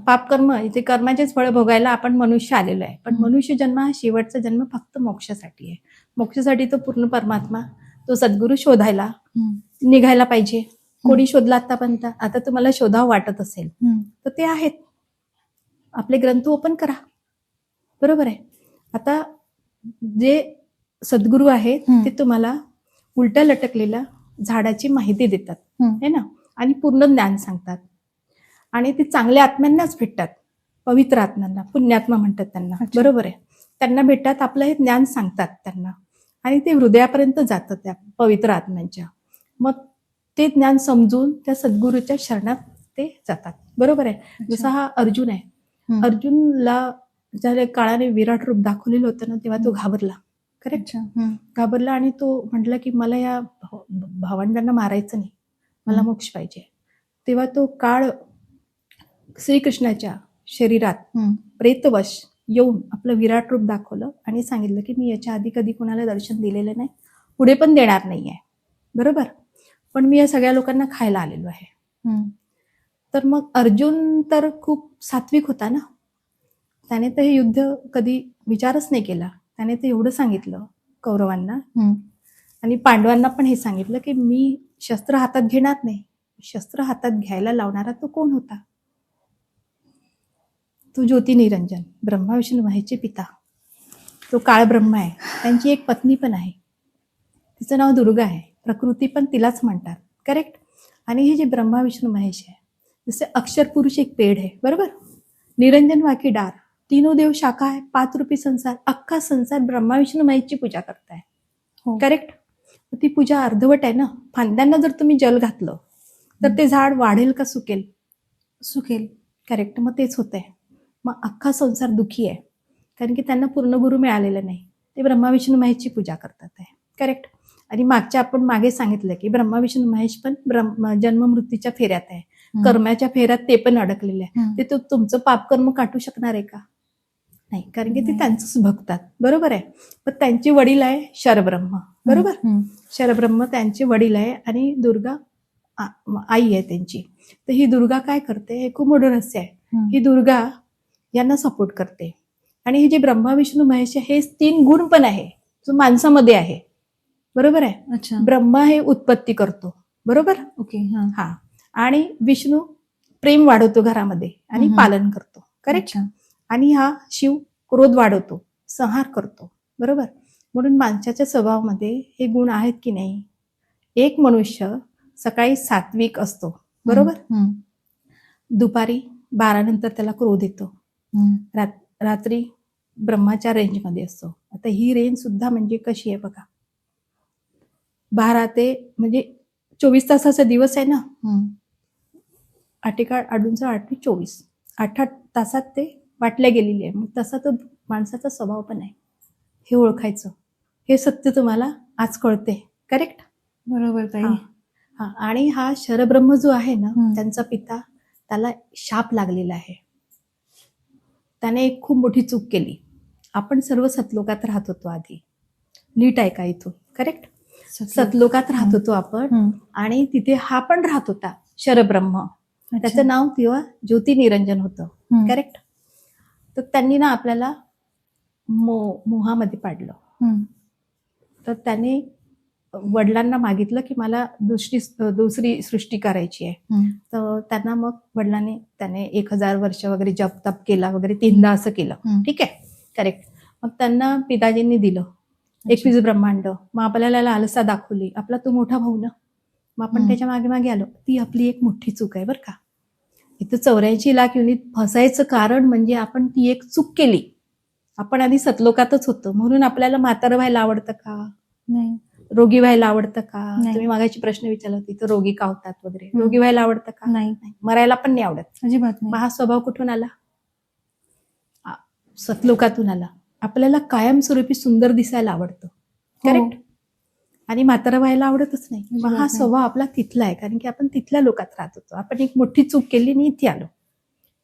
पाप कर्म, इथे कर्माचेच फळ भोगायला आपण मनुष्य आलेलो आहे. पण मनुष्य जन्म हा शेवटचा जन्म फक्त मोक्षासाठी आहे. मोक्षासाठी तो पूर्ण परमात्मा, तो सद्गुरू शोधायला निघायला पाहिजे. कोणी शोधला आतापर्यंत? आता तुम्हाला शोधावं वाटत असेल तर ते आहेत. आपले ग्रंथ ओपन करा. बरोबर आहे. आता जे सद्गुरू आहेत ते तुम्हाला उलट्या लटकलेल्या झाडाची माहिती देतात, है ना, आणि पूर्ण ज्ञान सांगतात. आणि ते चांगल्या आत्म्यांनाच भेटतात, पवित्र आत्म्यांना, पुण्यात्मा म्हणतात त्यांना. बरोबर आहे. त्यांना भेटतात, आपलं हे ज्ञान सांगतात त्यांना, आणि ते हृदयापर्यंत जातं त्या पवित्र आत्म्यांच्या. मग ते ज्ञान समजून त्या सद्गुरूच्या शरणात ते जातात. बरोबर आहे. जसा हा अर्जुन आहे. अर्जुनला ज्या काळाने विराट रूप दाखवलेलं होतं ना, तेव्हा तो घाबरला. करेक्ट. घाबरला आणि तो म्हटला की मला या भावंडांना मारायचं नाही, मला मोक्ष पाहिजे. तेव्हा तो काळ श्रीकृष्णाच्या शरीरात प्रेतवश येऊन आपलं विराट रूप दाखवलं आणि सांगितलं की मी याच्या आधी कधी कोणाला दर्शन दिलेलं नाही, पुढे पण देणार नाहीये. बरोबर. पण मी या सगळ्या लोकांना खायला आलेलो आहे. तर मग अर्जुन तर खूप सात्विक होता ना, त्याने तर हे युद्ध कधी विचारच नाही केला. त्याने तर एवढं सांगितलं कौरवांना आणि पांडवांना पण हे सांगितलं की मी शस्त्र हातात घेणार नाही. शस्त्र हातात घ्यायला लावणारा तो कोण होता? तो ज्योती निरंजन, ब्रह्मा विष्णू महेशचे पिता, तो काळ ब्रह्म आहे. त्यांची एक पत्नी पण आहे, तिचं नाव दुर्गा आहे. प्रकृती पण तिलाच म्हणतात. करेक्ट. आणि हे जे ब्रह्मा विष्णू महेश आहे, जसे अक्षर पुरुष एक पेड़ आहे. बरोबर. निरंजन वाकी डार, तीनों देव शाखा आहे, 5 रूपी संसार, अख्खा संसार ब्रह्मा विष्णू महेशची पूजा करताय. करेक्ट. ती पूजा अर्धवट आहे ना. फांद्यांना जर तुम्ही जल घातलं तर ते झाड वाढेल का सुकेल? सुकेल. करेक्ट. मग तेच होतंय. मग अख्खा संसार दुःखी आहे, कारण की त्यांना पूर्ण गुरु मिळालेला नाही. ते ब्रह्मा विष्णू महेशची पूजा करतात आहे. करेक्ट. आणि आपण मागे सांगितलं की ब्रह्मा विष्णू महेश पण जन्म मृत्यूच्या फेऱ्यात आहे, कर्माच्या फेऱ्यात ते पण अडकलेले आहे. ते तुमचं पाप कर्म काटू शकणार आहे का? नाही, कारण की ते त्यांचंच भक्तात. बरोबर आहे. पण त्यांचे वडील आहे शरब्रह्म. बरोबर. शरब्रह्म त्यांचे वडील आहे आणि दुर्गा आई आहे त्यांची. तर ही दुर्गा काय करते, हे खूप मोठं रहस्य आहे. ही दुर्गा यांना सपोर्ट करते. आणि हे जे ब्रह्मा विष्णू महेश हे 3 गुण पण आहे जो माणसामध्ये आहे. बरोबर आहे. ब्रह्मा हे उत्पत्ती करतो. बरोबर. ओके. हा. आणि विष्णू प्रेम वाढवतो घरामध्ये आणि पालन करतो. करेक्ट. आणि हा शिव क्रोध वाढवतो, संहार करतो. बरोबर. म्हणून माणसाच्या स्वभावामध्ये हे गुण आहेत की नाही. एक मनुष्य सकाळी सात्विक असतो. बरोबर. दुपारी 12 नंतर त्याला क्रोध येतो, रात्री ब्रह्माच्या रेंजमध्ये असतो. आता ही रेंज सुद्धा म्हणजे कशी आहे बघा. 12 ते म्हणजे 24 तासाचा दिवस आहे ना. 8 24 8 तासात ते वाटल्या गेलेली आहे. मग तसा तो माणसाचा स्वभाव पण आहे. हे ओळखायचं. हे सत्य तुम्हाला आज कळते. करेक्ट. बरोबर ताई. हा. आणि हा शरब्रह्म जो आहे ना, त्यांचा पिता, त्याला शाप लागलेला आहे. त्याने एक खूप मोठी चूक केली. आपण सर्व सतलोकात राहत होतो आधी. नीट आहे का इथून? करेक्ट. सतलोकात राहत होतो आपण, आणि तिथे हा पण राहत होता शरब्रह्म. त्याचं नाव तेव्हा ज्योती निरंजन होतं. करेक्ट. तर त्यांनी ना आपल्याला मोहामध्ये पाडलं. तर त्याने वडिलांना मागितलं की मला दुसरी सृष्टी करायची आहे. तर त्यांना मग वडिलांनी त्याने 1000 वर्ष वगैरे जप तप केला वगैरे, 3दा असं केलं. ठीक आहे. करेक्ट. मग त्यांना पिताजींनी दिलं 21 ब्रह्मांड. मग आपल्याला लालसा दाखवली, आपला तो मोठा भाऊ ना, मग आपण त्याच्या मागे मागे आलो. ती आपली एक मोठी चूक आहे बरं का. इथं 84 लाख युनिट फसायचं कारण म्हणजे आपण ती एक चूक केली. आपण आधी सतलोकातच होतो म्हणून आपल्याला म्हातारं व्हायला आवडतं का, नाही. रोगी व्हायला आवडतं का? नाही. तुम्ही मागाशी प्रश्न विचारला होता, इथं रोगी का होतात वगैरे. हम्म. रोगी व्हायला आवडतं का? नाही. मरायला पण नाही आवडत. अजिबात मग नाही. हा स्वभाव कुठून आला? सतलोकातून आला. आपल्याला कायमस्वरूपी सुंदर दिसायला आवडतं, हो. करेक्ट? आणि म्हातारं व्हायला आवडतच नाही. मग अजिबात हा नाही. स्वभाव आपला तिथला आहे, कारण की आपण तिथल्या लोकात राहत होतो. आपण एक मोठी चूक केली आणि इथे आलो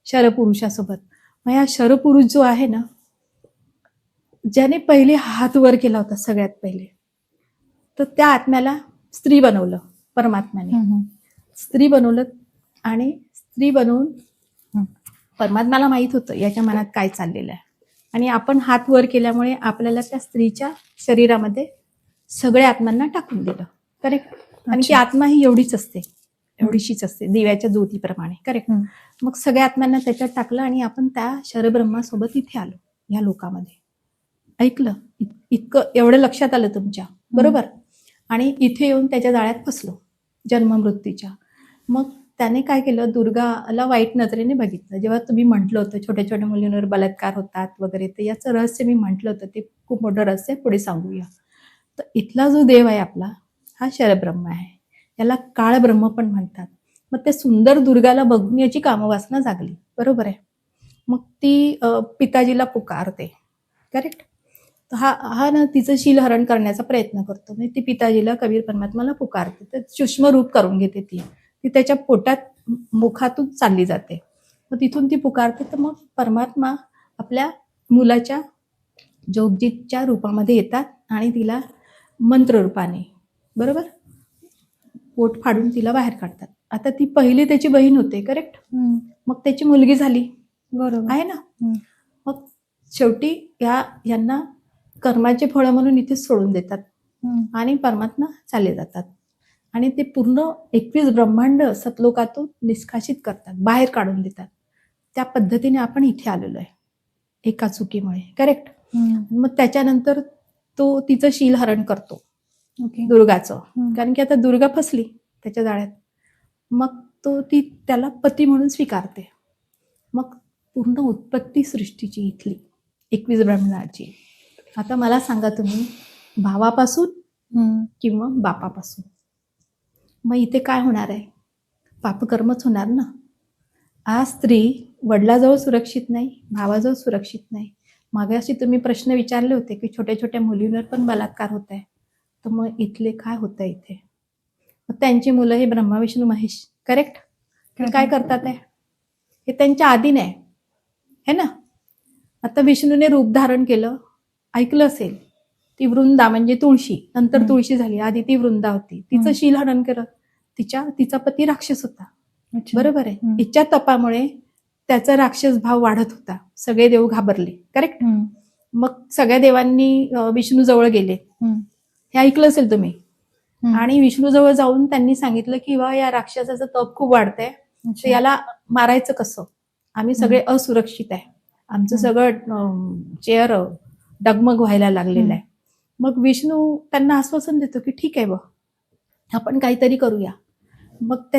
शरपुरुषासोबत. मग हा शरपुरुष जो आहे ना, ज्याने पहिले हात वर केला होता सगळ्यात पहिले, तर त्या आत्म्याला स्त्री बनवलं परमात्म्याने. हम्म. स्त्री बनवलं आणि स्त्री बनवून हम्म. परमात्म्याला माहित होतं याच्या मनात काय चाललेलं आहे. आणि आपण हात वर केल्यामुळे आपल्याला त्या स्त्रीच्या शरीरामध्ये सगळ्या आत्म्यांना टाकून दिलं, करेक्ट? आणि ती अच्छा. आत्मा ही एवढीच असते, एवढीशीच असते दिव्याच्या ज्योतीप्रमाणे, करेक्ट? हम्म. मग सगळ्या आत्म्यांना त्याच्यात टाकलं आणि आपण त्या शरब्रह्मासोबत इथे आलो, या लोकामध्ये. ऐकलं? इतकं एवढं लक्षात आलं तुमच्या, बरोबर? आणि इथे येऊन त्याच्या जाळ्यात फसलो जन्म मृत्यूच्या. मग त्याने काय केलं, दुर्गाला वाईट नजरेने बघितलं. जेव्हा तुम्ही म्हटलं होतं छोट्या छोट्या मुलींवर बलात्कार होतात वगैरे, तर याचं रहस्य मी म्हटलं होतं, ते खूप मोठं रहस्य पुढे सांगूया. तर इथला जो देव आहे आपला, हा शरब्रह्म आहे. याला काळ ब्रह्म पण म्हणतात. मग त्या सुंदर दुर्गाला बघून याची कामवासना जागली, बरोबर आहे? मग ती पिताजीला पुकारते, करेक्ट? हा ना तिचं शीलहरण करण्याचा प्रयत्न करतो. म्हणजे ती पिताजीला, कबीर परमात्माला पुकारते. तर सूक्ष्म रूप करून घेते ती त्याच्या पोटात मुखातून चालली जाते. मग तिथून ती पुकारते, तर मग परमात्मा आपल्या मुलाच्या जोगजीतच्या रूपामध्ये येतात आणि तिला मंत्ररूपाने, बरोबर, पोट फाडून तिला बाहेर काढतात. आता ती पहिली त्याची बहीण होते, करेक्ट? मग त्याची मुलगी झाली, बरोबर आहे ना? मग शेवटी यांना कर्माचे फळ म्हणून इथे सोडून देतात आणि परमात्मा चालले जातात आणि ते पूर्ण 21 ब्रह्मांड सतलोकातून निष्कासित करतात, बाहेर काढून देतात. त्या पद्धतीने आपण इथे आलेलो आहे एका चुकीमुळे, करेक्ट? मग त्याच्यानंतर तो तिचं शीलहरण करतो, दुर्गाचं, कारण की आता दुर्गा फसली त्याच्या जाळ्यात. मग ती त्याला पती म्हणून स्वीकारते. मग पूर्ण उत्पत्ती सृष्टीची इथली 21 ब्रह्मांडाची. आता मला सांगा तुम्ही, भावापासून किंवा बापापासून, मग इथे काय होणार आहे? पापकर्मच होणार ना. आज स्त्री वडिलाजवळ सुरक्षित नाही, भावाजवळ सुरक्षित नाही. मागाशी तुम्ही प्रश्न विचारले होते की छोट्या छोट्या मुलींवर पण बलात्कार होत आहे, तर मग इथले काय होत आहे इथे? मग त्यांची मुलं हे ब्रह्मा विष्णू महेश, करेक्ट? हे काय करतात आहे? हे त्यांच्या आधीन आहे, है ना? आता विष्णूने रूप धारण केलं, ऐकलं असेल, ती वृंदा म्हणजे तुळशी, नंतर तुळशी झाली, आधी ती वृंदा होती. तिचं शीलहरण केलं. तिचा पती राक्षस होता, बरोबर आहे? इच्छा तपामुळे त्याचा राक्षस भाव वाढत होता. सगळे देव घाबरले, करेक्ट? मग सगळ्या देवांनी विष्णू जवळ गेले, हे ऐकलं असेल तुम्ही. आणि विष्णू जवळ जाऊन त्यांनी सांगितलं की वा या राक्षसाचं तप खूप वाढतंय, तर याला मारायचं कसं? आम्ही सगळे असुरक्षित आहे, आमचं सगळं चेअर डगमग व्हायला लागलेलं आहे. मग विष्णू त्यांना आश्वासन देतो की ठीक आहे बा, आपण काहीतरी करूया. मग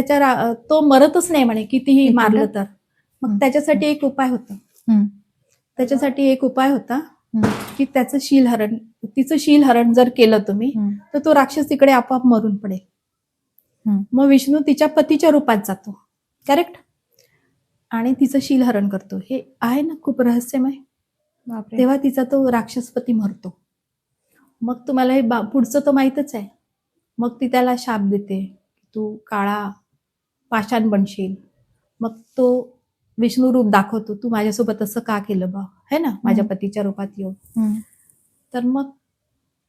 तो मरतच नाही म्हणे कितीही मारलं तर. मग त्याच्यासाठी एक उपाय होता, की त्याचं तिचं शीलहरण जर केलं तुम्ही, तर तो राक्षस तिकडे आपोआप मरून पडेल. मग विष्णू तिच्या पतीच्या रूपात जातो, करेक्ट? आणि तिचं शीलहरण करतो. हे आहे ना खूप रहस्यमय. तेव्हा तिचा तो राक्षसपती मरतो. मग तुम्हाला हे पुढचं तर माहीतच आहे. मग ती त्याला शाप देते, तू काळा पाषाण बनशील. मग तो विष्णू रूप दाखवतो, तू माझ्यासोबत असं का केलं बा, है ना, माझ्या पतीच्या रूपात येऊन. तर मग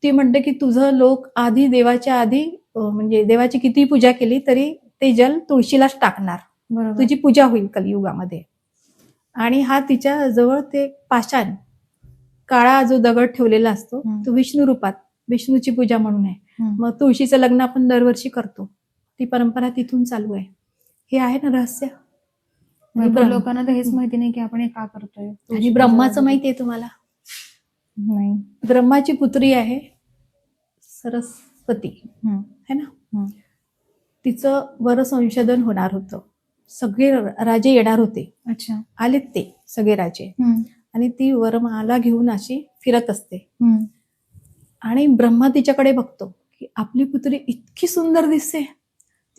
ती म्हणते की तुझं लोक आधी देवाच्या आधी, म्हणजे देवाची किती पूजा केली तरी ते जल तुळशीलाच टाकणार, तुझी पूजा होईल कलियुगामध्ये. आणि हा तिच्या जवळ ते पाषाण काळा जो दगड ठेवलेला असतो तो विष्णू रूपात, विष्णूची पूजा म्हणून आहे. मग तुळशीचं लग्न आपण दरवर्षी करतो, ती परंपरा तिथून चालू आहे. हे आहे ना रहस्य. लोकांना तर हेच माहिती नाही की आपण हे का करतोय. आणि ब्रह्माचं माहिती आहे तुम्हाला? नाही. ब्रह्माची पुत्री आहे सरस्वती, है ना? तिचं वर संशोधन होणार होतं, सगळे राजे येणार होते. अच्छा. आलेत ते सगळे राजे, आणि ती वरमाला घेऊन अशी फिरत असते. आणि ब्रह्मा तिच्याकडे बघतो की आपली पुतळी इतकी सुंदर दिसते.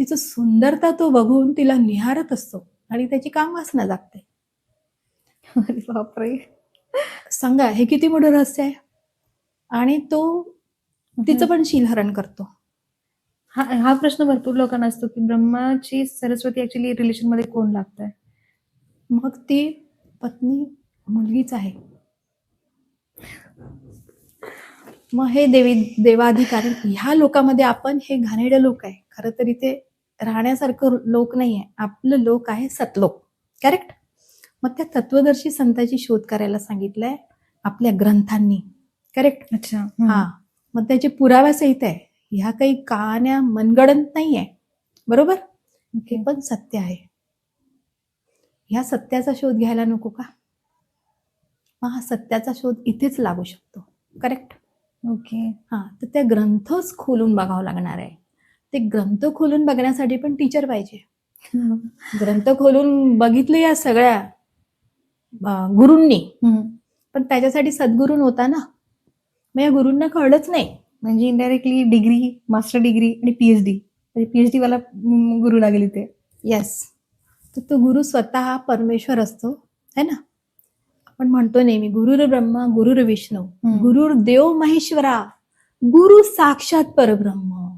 तिचं सुंदरता तो बघून तिला निहारत असतो आणि त्याची कामवासना जागते. अरे बापरे. सांगा हे किती मोठं रहस्य आहे. आणि तो तिचं पण शीलहरण करतो. हा प्रश्न भरपूर लोकांना असतो की ब्रह्माची सरस्वती ऍक्च्युली रिलेशन मध्ये कोण लागतंय. मग ती पत्नी मुलगीच आहे. मग हे देवाधिकारी ह्या लोकांमध्ये आपण हे घाणेरडे लोक आहे. खरं तर इथे राहण्यासारखं लोक नाहीये. आपलं लोक आहे सतलोक. करेक्ट. मग त्या तत्वदर्शी संतांची शोध करायला सांगितलंय आपल्या ग्रंथांनी. करेक्ट. अच्छा. हा. मग त्याचे पुराव्यासहित आहे. ह्या काही कहाण्या मनगडंत नाहीये. बरोबर. हे पण सत्य आहे. ह्या सत्याचा शोध घ्यायला नको का? मग हा सत्याचा शोध इथेच लागू शकतो. करेक्ट. ओके. हा. तर त्या ग्रंथच खोलून बघावं लागणार आहे. ते ग्रंथ खोलून बघण्यासाठी पण टीचर पाहिजे. ग्रंथ खोलून बघितले या सगळ्या गुरूंनी, पण त्याच्यासाठी सद्गुरू नव्हता ना. मग या गुरूंना कळलंच नाही. म्हणजे इनडायरेक्टली डिग्री, मास्टर डिग्री आणि पीएचडी, पीएचडी वाला गुरु लागेल इथे. येस. तर तो गुरु स्वतः परमेश्वर असतो है ना. आपण म्हणतो नेहमी गुरुर ब्रह्मा गुरुर विष्णू गुरुर देव महेश्वरा गुरु साक्षात परब्रह्म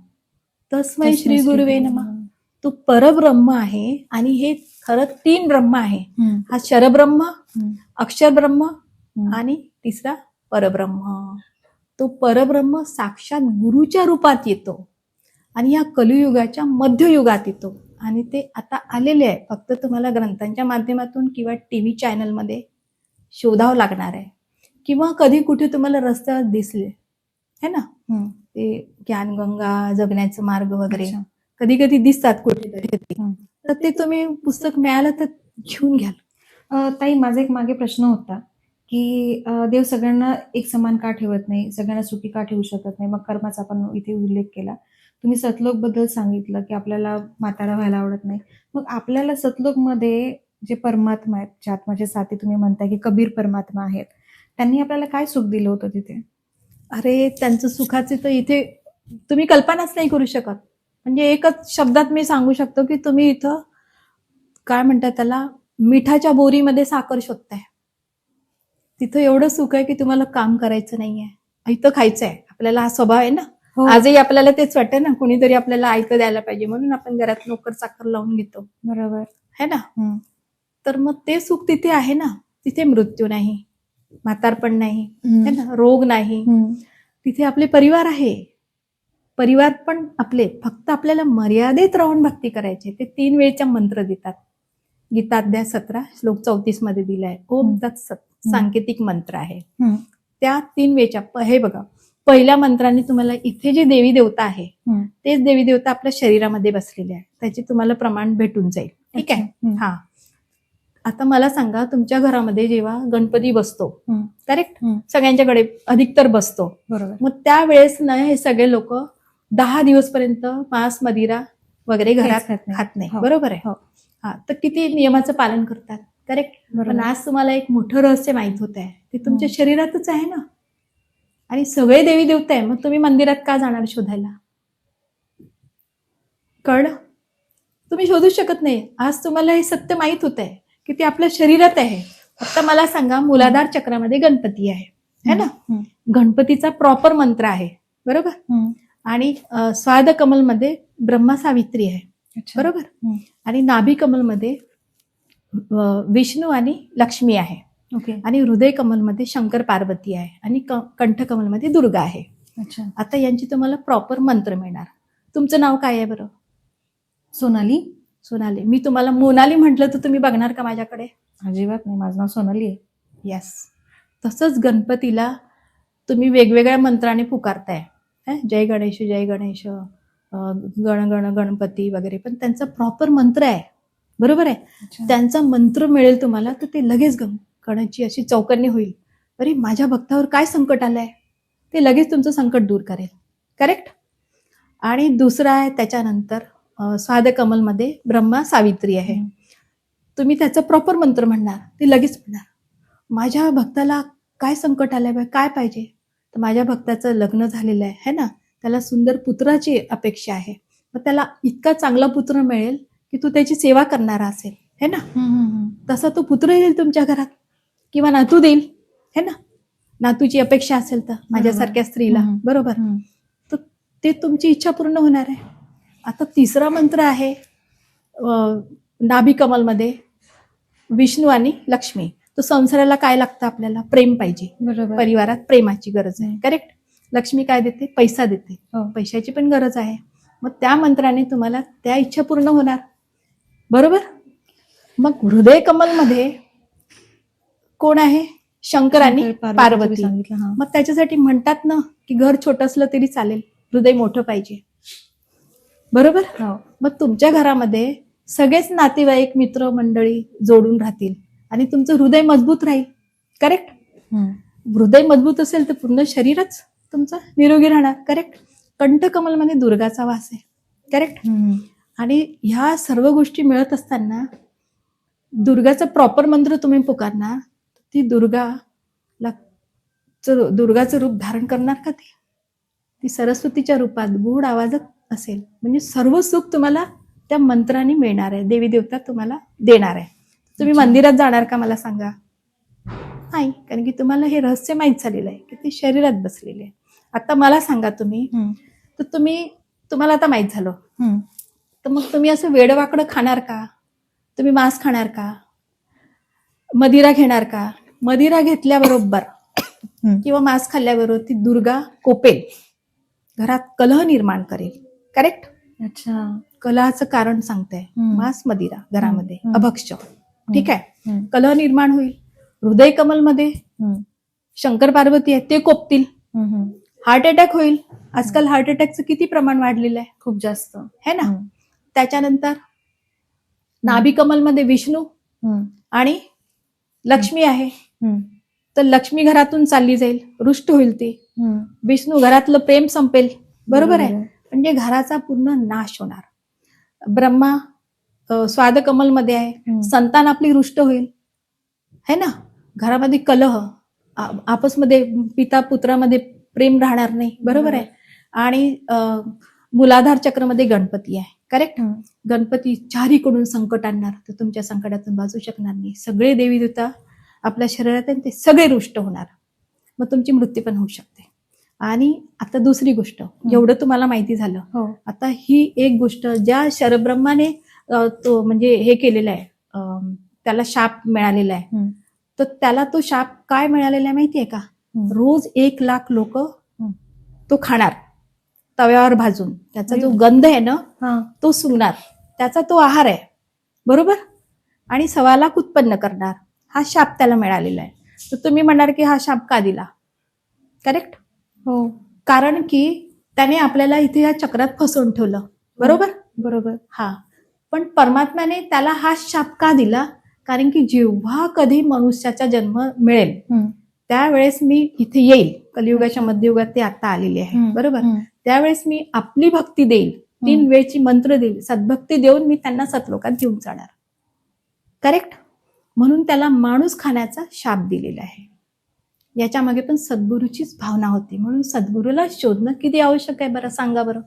तस्मै श्री गुरुवे नमः. तो परब्रह्म आहे आणि हे खरं 3 ब्रह्म आहे. हा शरब्रह्म, अक्षर ब्रह्म आणि तिसरा परब्रह्म. तो परब्रह्म साक्षात गुरुच्या रूपात येतो आणि या कलियुगाच्या मध्ययुगात येतो. आणि ते आता आलेले आहे. फक्त तुम्हाला ग्रंथांच्या माध्यमातून किंवा टीव्ही चॅनलमध्ये शोधावं लागणार आहे, किंवा कधी कुठे तुम्हाला रस्त्यावर दिसले है ना, ते ज्ञानगंगा, जगण्याचा मार्ग वगैरे कधी कधी दिसतात कुठेतरी. तर ते तुम्ही पुस्तक मिळालं तर घेऊन घ्याल. ताई, माझा एक मागे प्रश्न होता की देव सगळ्यांना एक समान का ठेवत नाही, सगळ्यांना सुखी का ठेवू शकत नाही. मग कर्माचा आपण इथे उल्लेख केला. तुम्ही सतलोक बद्दल सांगितलं की आपल्याला म्हातारा व्हायला आवडत नाही. मग आपल्याला सतलोक मध्ये जे परमात्मा आहेत, जे आत्माचे साथी तुम्ही म्हणताय की कबीर परमात्मा आहेत, त्यांनी आपल्याला काय सुख दिलं होतं तिथे? अरे त्यांचं सुखाचे तर इथे तुम्ही कल्पनाच नाही करू शकत. म्हणजे एकच शब्दात मी सांगू शकतो की तुम्ही इथं काय म्हणतात त्याला, मिठाच्या बोरीमध्ये साखर शोधताय. तिथं एवढं सुख आहे की तुम्हाला काम करायचं नाहीये, इथं खायचं आहे. आपल्याला हा स्वभाव आहे ना. आजही आपल्याला तेच वाटतं ना, कोणीतरी आपल्याला आयतं द्यायला पाहिजे म्हणून आपण घरात नोकर चाकर लावून घेतो. बरोबर है ना. तर मग ते सुख तिथे आहे ना. तिथे मृत्यू नाही, म्हातारपण नाही, है ना, रोग नाही. तिथे आपले परिवार आहे. परिवार पण आपले, फक्त आपल्याला मर्यादेत राहून भक्ती करायची. ते 3 वेळचा मंत्र देतात. गीताध्याय 17 श्लोक 34 मध्ये दिलाय. ओम तत्सत सांकेतिक मंत्र आहे. त्या 3 वेळच्या हे बघा, पहिल्या मंत्राने तुम्हाला इथे जे देवी देवता आहे तेच देवी देवता आपल्या शरीरामध्ये बसलेले आहे. त्याचे तुम्हाला प्रमाण भेटून जाईल. ठीक आहे. हा. आता मला सांगा, तुमच्या घरामध्ये जेव्हा गणपती बसतो, करेक्ट, सगळ्यांच्याकडे अधिकतर बसतो. बरोबर. मग त्यावेळेस ना हे सगळे लोक 10 दिवस पर्यंत मांस, मदिरा वगैरे घरात खात नाही. बरोबर आहे. हा. तर किती नियमाचं पालन करतात. करेक्ट. पण आज तुम्हाला एक मोठं रहस्य माहित होत आहे. ते तुमच्या शरीरातच आहे ना. आणि सगळे देवी देवता आहे. मग तुम्ही मंदिरात का जाणार शोधायला? कळलं? तुम्ही शोधू शकत नाही. आज तुम्हाला हे सत्य माहित होत आहे की ते आपल्या शरीरात आहे. फक्त मला सांगा, मूलाधार चक्रामध्ये गणपती आहे, है ना. गणपतीचा प्रॉपर मंत्र आहे. बरोबर. आणि स्वाद कमल मध्ये ब्रह्मा सावित्री आहे. बरोबर. आणि नाभी कमल मध्ये विष्णू आणि लक्ष्मी आहे. ओके. आणि हृदय कमल मध्ये शंकर पार्वती आहे. आणि कंठ कमल मध्ये दुर्गा आहे. अच्छा. आता यांची तुम्हाला प्रॉपर मंत्र मिळणार. तुमचं नाव काय आहे बरं? सोनाली. सोनाली. मी तुम्हाला मोनाली म्हटलं तर तुम्ही बघणार का माझ्याकडे? अजिबात नाही. माझं नाव सोनाली आहे. येस. तसंच गणपतीला तुम्ही वेगवेगळ्या मंत्राने पुकारताय. जय गणेश, जय गणेश, गण गण गणपती वगैरे, पण त्यांचा प्रॉपर मंत्र आहे. बरोबर आहे. त्यांचा मंत्र मिळेल तुम्हाला तर ते लगेच गणाची अशी चौकन्नी होईल. अरे माझ्या भक्तावर काय संकट आलंय, ते लगेच तुमचं संकट दूर करेल. करेक्ट. आणि दुसरा आहे त्याच्यानंतर स्वाद कमल मध्ये ब्रह्मा सावित्री आहे. तुम्ही त्याचा प्रॉपर मंत्र म्हणणार, ते लगेच म्हणणार माझ्या भक्ताला काय संकट आलंय, काय पाहिजे, तर माझ्या भक्ताचं लग्न झालेलं आहे है ना, त्याला सुंदर पुत्राची अपेक्षा आहे, मग त्याला इतका चांगला पुत्र मिळेल की तू त्याची सेवा करणारा असेल है ना, तसा तो पुत्र येईल तुमच्या घरात किंवा नातू देईल है ना, नातूची अपेक्षा असेल तर माझ्यासारख्या स्त्रीला, बरोबर, तर ते तुमची इच्छा पूर्ण होणार आहे. आता तिसरा मंत्र आहे नाभी कमलमध्ये विष्णू आणि लक्ष्मी. तो संसाराला काय लागतं, आपल्याला प्रेम पाहिजे, बरोबर. परिवारात प्रेमाची गरज आहे, करेक्ट. लक्ष्मी काय देते, पैसा देते, हो. पैशाची पण गरज आहे. मग त्या मंत्राने तुम्हाला त्या इच्छा पूर्ण होणार, बरोबर. मग हृदय कमलमध्ये कोण आहे, शंकर आणि पार्वती. मग त्याच्यासाठी म्हणतात ना की घर छोटं असलं तरी चालेल, हृदय मोठं पाहिजे, बरोबर. मग तुमच्या घरामध्ये सगळेच नातेवाईक मित्र मंडळी जोडून राहतील आणि तुमचं हृदय मजबूत राहील, करेक्ट. हृदय मजबूत असेल तर पूर्ण शरीरच तुमचं निरोगी राहणार, करेक्ट. कंठकमलमध्ये दुर्गाचा वास आहे, करेक्ट. आणि ह्या सर्व गोष्टी मिळत असताना दुर्गाचा प्रॉपर मंत्र तुम्ही पुकारणार, ती दुर्गाचं रूप धारण करणार का, ती सरस्वतीच्या रूपात गोड आवाजात असेल, म्हणजे सर्व सुख तुम्हाला त्या मंत्राने मिळणार आहे, देवी देवता तुम्हाला देणार आहे. तुम्ही मंदिरात जाणार का, मला सांगा, नाही, कारण की तुम्हाला हे रहस्य माहीत झालेलं आहे की ते शरीरात बसलेले आहे. आता मला सांगा तुम्ही, तर तुम्हाला आता माहीत झालं, तर मग तुम्ही असं वेडवाकडं खाणार का, तुम्ही मांस खाणार का, मदिरा घेणार का. मदिरा घेतल्याबरोबर किंवा मांस खाल्ल्याबरोबर ती दुर्गा कोपेल, घरात कलह निर्माण करेल, करेक्ट. अच्छा, कलहाचं कारण सांगते, मांस मदिरा घरामध्ये अभक्ष, ठीक आहे, कलह निर्माण होईल. हृदय कमलमध्ये शंकर पार्वती आहे, ते कोपतील, हार्ट अटॅक होईल. आजकाल हार्ट अटॅकचं किती प्रमाण वाढलेलं आहे, खूप जास्त है ना. त्याच्यानंतर नाभी कमलमध्ये विष्णू आणि लक्ष्मी आहे, तर लक्ष्मी घरातून चालली जाईल, रुष्ट होईल ती. विष्णू घरातलं प्रेम संपेल, बरोबर आहे, म्हणजे घराचा पूर्ण नाश होणार. ब्रह्मा स्वाद कमलमध्ये आहे, संतान आपली रुष्ट होईल है ना. घरामध्ये कलह, आपसमध्ये पिता पुत्रामध्ये प्रेम राहणार नाही, बरोबर आहे. आणि मूलाधार चक्रमध्ये गणपती आहे, करेक्ट. गणपती चारीकडून संकट आणणार, तर तुमच्या संकटातून वाचू शकणार नाही. सगळे देवी देवता आपल्या शरीरात ते सगळे रुष्ट होणार, मग तुमची मृत्यू पण होऊ शकते. आणि आता दुसरी गोष्ट, एवढं तुम्हाला माहिती झालं, आता ही एक गोष्ट ज्या शरब्रह्माने तो म्हणजे हे केलेलं आहे, त्याला शाप मिळालेला आहे, तर त्याला तो शाप काय मिळालेला आहे माहितीये का, रोज 1,00,000 लोक तो खाणार तव्यावर भाजून, त्याचा जो गंध आहे ना तो सुंगणार, त्याचा तो आहार आहे, बरोबर. आणि 1,00,000 उत्पन्न करणार, हा शाप त्याला मिळालेला आहे. तर तुम्ही म्हणणार की हा शाप का दिला, करेक्ट. हो, कारण की त्याने आपल्याला इथे या चक्रात फसवून ठेवलं, बरोबर. बरोबर. हा, पण परमात्म्याने त्याला हा शाप का दिला, कारण की जेव्हा कधी मनुष्याचा जन्म मिळेल त्यावेळेस मी इथे येईल, कलियुगाच्या मध्ययुगात ते आता आलेले आहे, बरोबर. त्यावेळेस मी आपली भक्ती देईल, 3 वेळची मंत्र देईल, सद्भक्ती देऊन मी त्यांना सतलोकात घेऊन जाणार, करेक्ट. म्हणून त्याला माणूस खाण्याचा शाप दिलेला आहे. याच्या मागे पण सद्गुरूचीच भावना होती, म्हणून सद्गुरूला शोधणं किती आवश्यक आहे बरं, सांगा बरं.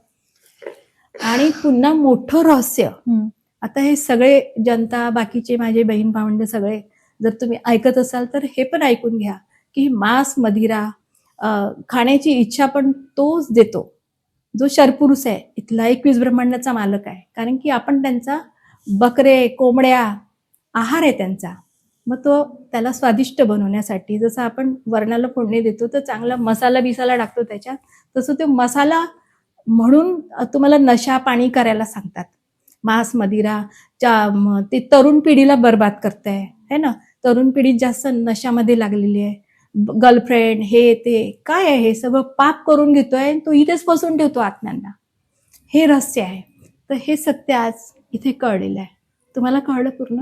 आणि पुन्हा मोठं रहस्य, आता हे सगळे जनता, बाकीचे माझे बहीण भावंड सगळे जर तुम्ही ऐकत असाल तर हे पण ऐकून घ्या की मांस मदिरा खाण्याची इच्छा पण तोच देतो जो शरपुरुष आहे, इथला 21 ब्रह्मांडाचा मालक आहे. कारण की आपण त्यांचा बकरे कोंबड्या आहार आहे त्यांचा. मग तो त्याला स्वादिष्ट बनवण्यासाठी जसं आपण वरणाला फोडणी देतो तर चांगला मसाला बिसाला टाकतो त्याच्यात, तसं तो मसाला म्हणून तुम्हाला नशा पाणी करायला सांगतात. मांस मदिरा ते तरुण पिढीला बर्बाद करताय है ना. तरुण पिढी जास्त नशामध्ये लागलेली आहे. गर्लफ्रेंड हे ते काय आहे, हे सगळं पाप करून घेतोय, तो इथेच फसून ठेवतो आत्म्यांना. हे रहस्य आहे. तर हे सत्य आज इथे कळलेलं आहे. तुम्हाला कळलं पूर्ण?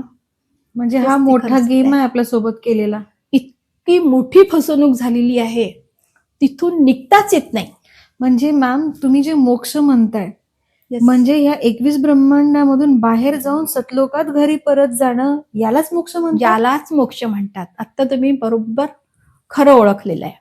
म्हणजे हा मोठा गेम आहे आपल्या सोबत केलेला. इतकी मोठी फसवणूक झालेली आहे, तिथून निघताच येत नाही. म्हणजे मॅम तुम्ही जे मोक्ष म्हणताय Yes. म्हणजे ह्या 21 ब्रह्मांडामधून बाहेर जाऊन सतलोकात घरी परत जाणं यालाच मोक्ष म्हणतात. यालाच मोक्ष म्हणतात. आता तुम्ही बरोबर खरं ओळखलेलं आहे.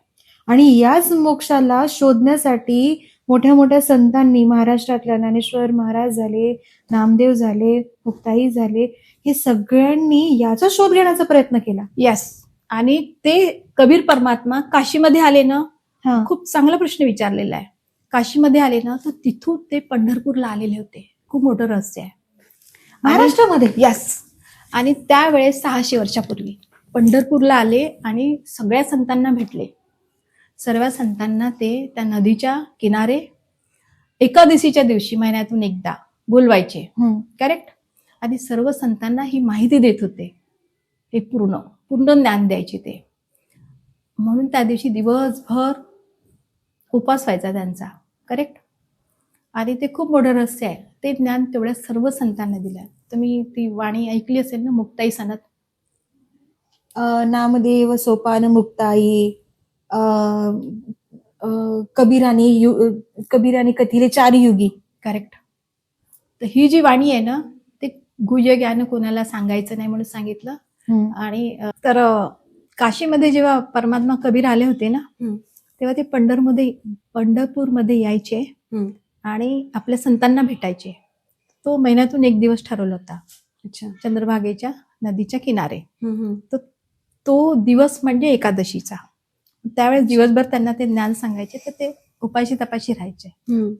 आणि याच मोक्षाला शोधण्यासाठी मोठ्या मोठ्या संतांनी, महाराष्ट्रातल्या ज्ञानेश्वर महाराज झाले, नामदेव झाले, मुक्ताई झाले, हे सगळ्यांनी याचा शोध घेण्याचा प्रयत्न केला. येस. आणि ते कबीर परमात्मा काशीमध्ये आले ना, हा. खूप चांगला प्रश्न विचारलेला आहे. काशीमध्ये आले ना, तर तिथून ते पंढरपूरला आलेले होते. खूप मोठं रहस्य आहे. महाराष्ट्रामध्ये. यस. आणि त्यावेळेस 600 वर्षापूर्वी पंढरपूरला आले आणि सगळ्या संतांना भेटले. सर्व संतांना ते त्या नदीच्या किनारे एकादशीच्या दिवशी महिन्यातून एकदा बोलवायचे. करेक्ट. आणि सर्व संतांना ही माहिती देत होते. हे पूर्ण ज्ञान द्यायचे ते. म्हणून त्या दिवशी दिवसभर उपास व्हायचा त्यांचा. करेक्ट. आणि ते खूप मोठं रहस्य आहे. ते ज्ञान तेवढ्या सर्व संतांना दिलं. तुम्ही ती वाणी ऐकली असेल ना, मुक्ताई सनत. नामदेव सोपान मुक्ताई, कबीराने कथिले 4 युगी. करेक्ट. तर ही जी वाणी आहे ना, ते गुह्य ज्ञान कोणाला सांगायचं नाही म्हणून सांगितलं. आणि तर काशीमध्ये जेव्हा परमात्मा कबीर आले होते ना, तेव्हा ते पंढरपूरमध्ये यायचे आणि आपल्या संतांना भेटायचे. तो महिन्यातून एक दिवस ठरवला होता. चंद्रभागेच्या नदीच्या किनारे. तर तो दिवस म्हणजे एकादशीचा. त्यावेळेस दिवसभर त्यांना ते ज्ञान सांगायचे, तर ते उपाशी तपाशी राहायचे.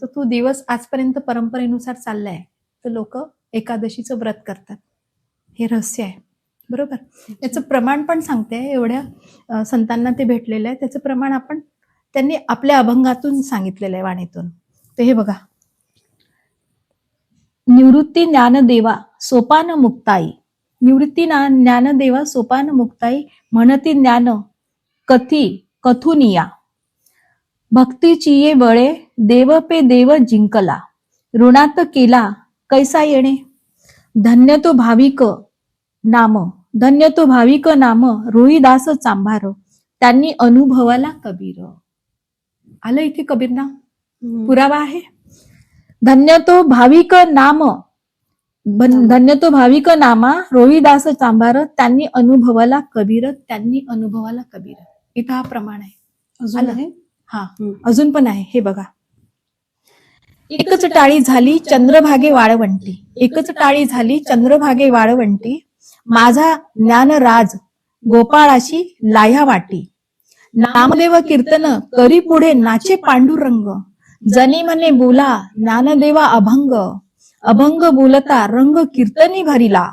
तर तो दिवस आजपर्यंत परंपरेनुसार चाललाय. तर लोक एकादशीचं व्रत करतात. हे रहस्य आहे. बरोबर. त्याचं प्रमाण पण सांगते. एवढ्या संतांना ते भेटलेलं आहे. त्याचं प्रमाण त्यांनी आपल्या अभंगातून सांगितलेलं आहे, वाणीतून. तर हे बघा. निवृत्ती ज्ञानदेवा सोपान मुक्ताई. निवृत्ती ज्ञानदेवा सोपान मुक्ताई म्हणती ज्ञान कथुनिया. भक्तीची ये बळे देव पे देव जिंकला. ऋणात केला कैसा येणे. धन्य तो भाविक नाम रोहिदास चांभार. त्यांनी अनुभवाला कबीर. आलं इथे कबीर नाम. पुरावा आहे. धन्य तो भाविक नामा रोहिदास चांभार. त्यांनी अनुभवाला कबीर. इथं हा प्रमाण आहे. अजून आहे. हा, अजून पण आहे. हे बघा. एकच टाळी झाली चंद्रभागे वाळवंटी. एकच टाळी झाली चंद्रभागे वाळवंटी. माझा ज्ञानराज गोपाळाशी लाह्या वाटी. नामदेव कीर्तन करी पुढे नाचे पांडुरंग. जनी मने बोला ज्ञानदेवा अभंग. अभंग बोलता रंग कीर्तनी भरिला.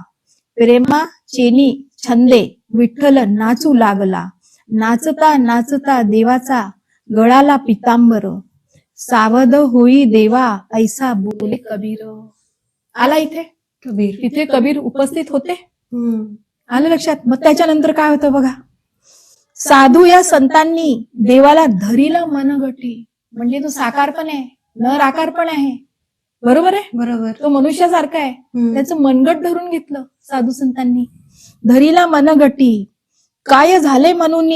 प्रेमा चेनी छंदे विठ्ठल नाचू लागला. नाचता नाचता देवाचा गळाला पितांबर. सावध होई देवा ऐसा बोले कबीर. आला इथे कबीर. तिथे कबीर उपस्थित होते. आलं लक्षात. मग त्याच्यानंतर काय होतं बघा. साधू या संतांनी देवाला धरीला मनगटी. म्हणजे तो साकार पण आहे, नराकार पण आहे. बरोबर आहे. बरोबर. तो मनुष्यासारखा आहे. त्याचं मनगट धरून घेतलं साधू संतांनी. धरीला मनगटी. काय झाले म्हणून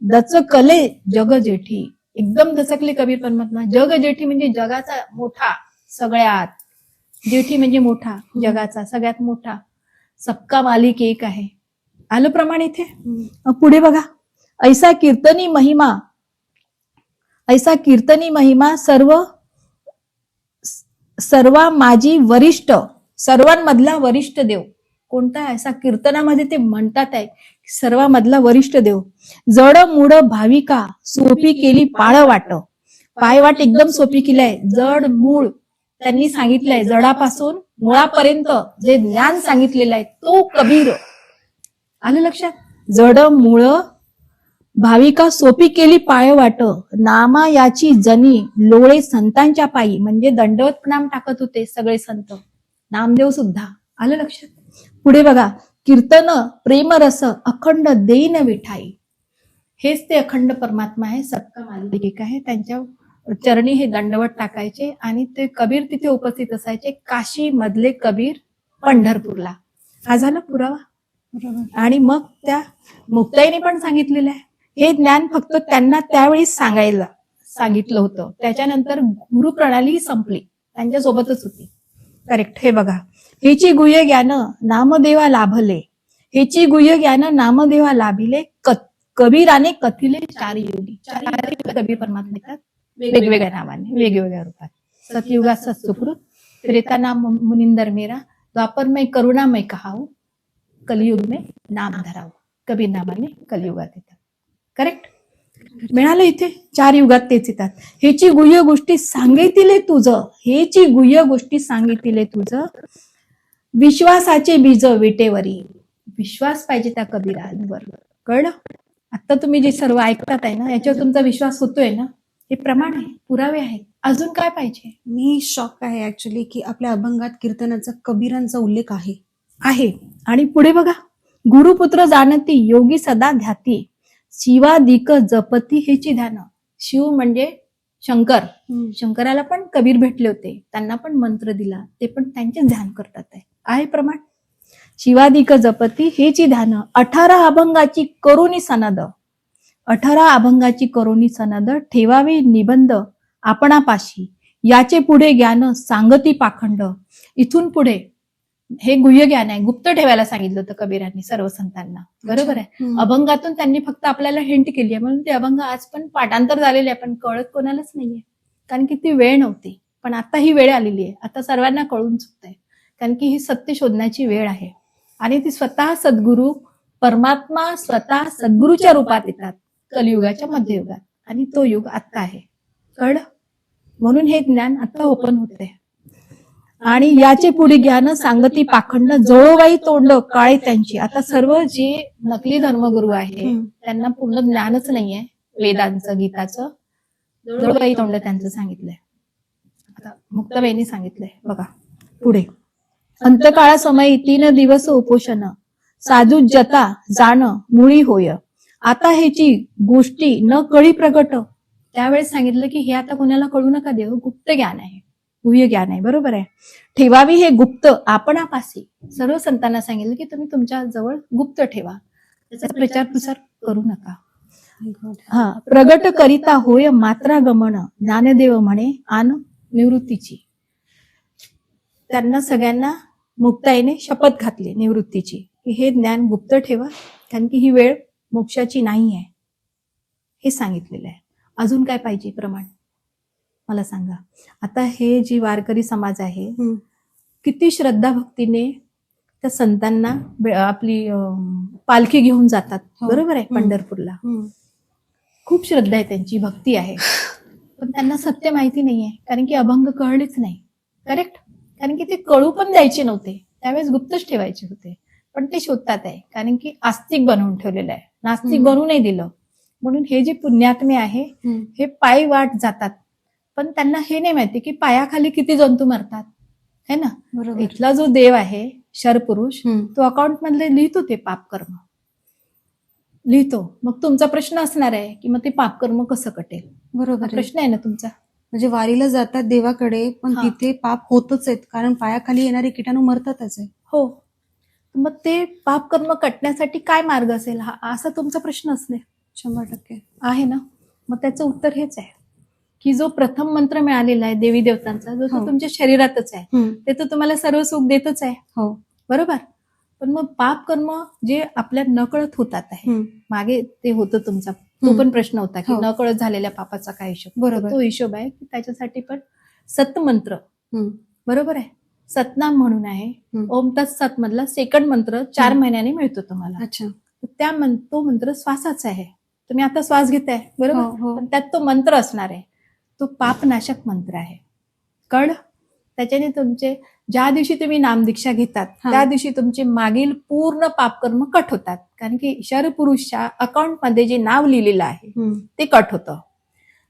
दचकले जग जेठी. एकदम दचकले कबीर परमात्मा. जग जेठी म्हणजे जगाचा मोठा, सगळ्यात. जेठी म्हणजे मोठा, जगाचा सगळ्यात मोठा. सबका मालिक एक आहे. आलं प्रमाण इथे. पुढे बघा. ऐसा कीर्तनी महिमा सर्व माझी वरिष्ठ. सर्वांमधला वरिष्ठ देव कोणता. ऐसा कीर्तनामध्ये ते म्हणतात आहे सर्वांमधला वरिष्ठ देव. जड मूड भाविका सोपी केली पाळवाट. पायवाट एकदम सोपी केलाय. जड मूळ त्यांनी सांगितलंय. जडापासून मुळापर्यंत जे ज्ञान सांगितलेलं आहे तो कबीर. आलं लक्षात. जड मूळ भाविका सोपी केली पायवाट. नामा याची जनी लोळे संतांच्या पायी. म्हणजे दंडवत प्रणाम टाकत होते सगळे संत. नामदेव सुद्धा. आलं लक्षात. पुढे बघा. कीर्तन प्रेमरस अखंड देईन विठाई. हेच ते अखंड परमात्मा आहे. सबका मालिक एक आहे. त्यांच्या चरणी हे दंडवत टाकायचे आणि ते कबीर तिथे उपस्थित असायचे. काशी मधले कबीर पंढरपूरला. हा झाला पुरावा. आणि मग त्या मुक्ताईने पण सांगितलेलं आहे. हे ज्ञान फक्त त्यांना त्यावेळी सांगायला सांगितलं होतं. त्याच्यानंतर गुरु प्रणाली संपली. त्यांच्या सोबतच होती. करेक्ट. हे बघा, हेची गुह्य ज्ञान नामदेवा लाभले, हेची गुह्य ज्ञान नामदेवा लाभिले, कबीराने कथिले चार योगी. चार कबीर परमात्मा येतात वेगवेगळ्या नावाने, वेगवेगळ्या रूपात. सतयुगात सत्सुकृत, त्रेता नाम मुनिंदर मेरा, द्वापर में करुणामय कहाऊ, कलियुग में नाम धराव. कबीर नामाने कलियुगात येतात. करेक्ट. मिळालं इथे 4 युगात तेच येतात. हेची गुह्य गोष्टी सांगितले तुझं, हेची गुह्य गोष्टी सांगितले तुझं, विश्वासाचे बीज विटेवरी. विश्वास पाहिजे त्या कबीरांवर. कळलं? आता तुम्ही जे सर्व ऐकतात आहे ना, याच्यावर तुमचा विश्वास होतोय ना, हे प्रमाण आहे, पुरावे आहेत. अजून काय पाहिजे? मी शॉक आहे ऍक्च्युली की आपल्या अभंगात कीर्तनाचा कबीरांचा उल्लेख आहे. आणि पुढे बघा, गुरुपुत्र जाणती योगी सदा ध्याती, शिवादिक जपती हेची ध्यान. शिव म्हणजे शंकर. शंकराला पण कबीर भेटले होते, त्यांना पण मंत्र दिला, ते पण त्यांचे ध्यान करतात आहे प्रमाण. शिवादिक जपती हेची ध्यान, 18 अभंगाची करुणी सनद, 18 अभंगाची करुणी सनद, ठेवावे निबंध आपणापाशी, याचे पुढे ज्ञान सांगती पाखंड. इथून पुढे हे गुह्य ज्ञान आहे, गुप्त ठेवायला सांगितलं होतं कबीरांनी सर्व संतांना. बरोबर आहे. अभंगातून त्यांनी फक्त आपल्याला हिंट केली आहे, म्हणून ते अभंग आज पण पाठांतर झालेले आहे, पण कळत कोणालाच नाहीये, कारण की ती वेळ नव्हती. पण आता ही वेळ आलेली आहे, आता सर्वांना कळून चुकतंय, कारण की ही सत्य शोधण्याची वेळ आहे. आणि ती स्वतः सद्गुरू परमात्मा स्वतः सद्गुरूच्या रूपात येतात कलियुगाच्या मध्ययुगात, आणि तो युग आता आहे. कळलं? म्हणून हे ज्ञान आता ओपन होते. आणि याचे पुढे ज्ञान सांगती पाखंड, जवळवाई तोंड काळे त्यांची. आता सर्व जे नकली धर्मगुरू आहे त्यांना पूर्ण ज्ञानच नाहीये वेदांचं, गीताचं. जवळवाई तोंड त्यांचं सांगितलंय. आता मुक्ताबाईंनी सांगितलंय बघा पुढे, अंतकाळासमयी 3 दिवस उपोषण, साजू जता जाण मुळी होय, आता ह्याची गोष्टी न कळी प्रगट. त्यावेळेस सांगितलं की हे आता कोणाला कळू नका देऊ, गुप्त ज्ञान आहे, गुह्य ज्ञान आहे. बरोबर आहे. ठेवावी हे गुप्त आपणापासी, सर्व संतांना सांगितलं की तुम्ही तुमच्या जवळ गुप्त ठेवा, त्याचा प्रचार प्रसार करू नका. प्रगट करिता होय मात्रा गमन, ज्ञानदेव म्हणे आन निवृत्तीची. त्यांना सगळ्यांना मुक्ताईने शपथ घातली निवृत्तीची की हे ज्ञान गुप्त ठेवा, कारण की ही वेळ मोक्षाची नाही आहे, हे सांगितलेलं आहे. अजून काय पाहिजे प्रमाण मला सांगा. आता हे जी वारकरी समाज आहे किती श्रद्धा भक्तीने त्या संतांना आपली पालखी घेऊन जातात. बरोबर आहे. पंढरपूरला खूप श्रद्धा आहे, त्यांची भक्ती आहे, पण त्यांना सत्य माहिती नाहीये, कारण की अभंग कळलेच नाही. करेक्ट. कारण की ते कळू पण द्यायचे नव्हते, त्यावेळेस गुप्तच ठेवायचे होते, पण ते शोधतात आहे, कारण की आस्तिक बनवून ठेवलेलं आहे, नास्तिक बनवू नाही दिलं. म्हणून हे जे पुण्यात्मे आहे हे पायी वाट जातात, पण त्यांना हे नाही माहिती की पायाखाली किती जंतू मरतात, है ना. इथला जो देव आहे शरपुरुष, तो अकाउंट मधले लिहितो ते पापकर्म लिहितो. मग तुमचा प्रश्न असणार आहे की मग ते पापकर्म कसं कटेल. बरोबर प्रश्न आहे ना तुमचा. म्हणजे वारीला जातात देवाकडे, पण तिथे पाप होतच आहेत, कारण पायाखाली येणारे किटाणू मरतातच आहे. हो. मग ते पापकर्म कटण्यासाठी काय मार्ग असेल, हा असा तुमचा प्रश्न असणे 100% आहे ना. मग त्याचं उत्तर हेच आहे की जो प्रथम मंत्र मिळालेला आहे देवी देवतांचा, जो तो तुमच्या शरीरातच आहे, ते तर तुम्हाला सर्व सुख देतच आहे. हो, बरोबर. पण मग पाप कर्म जे आपल्या नकळत होतात आहे, मागे ते होतं तुमचा तो पण प्रश्न होता की नकळत झालेल्या पापाचा काय हिशोब. बरोबर. तो हिशोब आहे की त्याच्यासाठी पण सतमंत्र, बरोबर आहे, सतनाम म्हणून आहे, ओम तत् सत मधला सेकंड मंत्र 4 महिन्याने मिळतो तुम्हाला. अच्छा. तो मंत्र श्वासाचा आहे. तुम्ही आता श्वास घेताय बरोबर, पण त्यात तो मंत्र असणार आहे, तो पापनाशक मंत्र आहे. कळलं. त्याच्याने तुमचे ज्या दिवशी तुम्ही नामदीक्षा घेतात त्या दिवशी तुमचे मागील पूर्ण पापकर्म कट होतात, कारण की शरपुरुषच्या अकाउंटमध्ये जे नाव लिहिलेलं आहे ते कट होतं.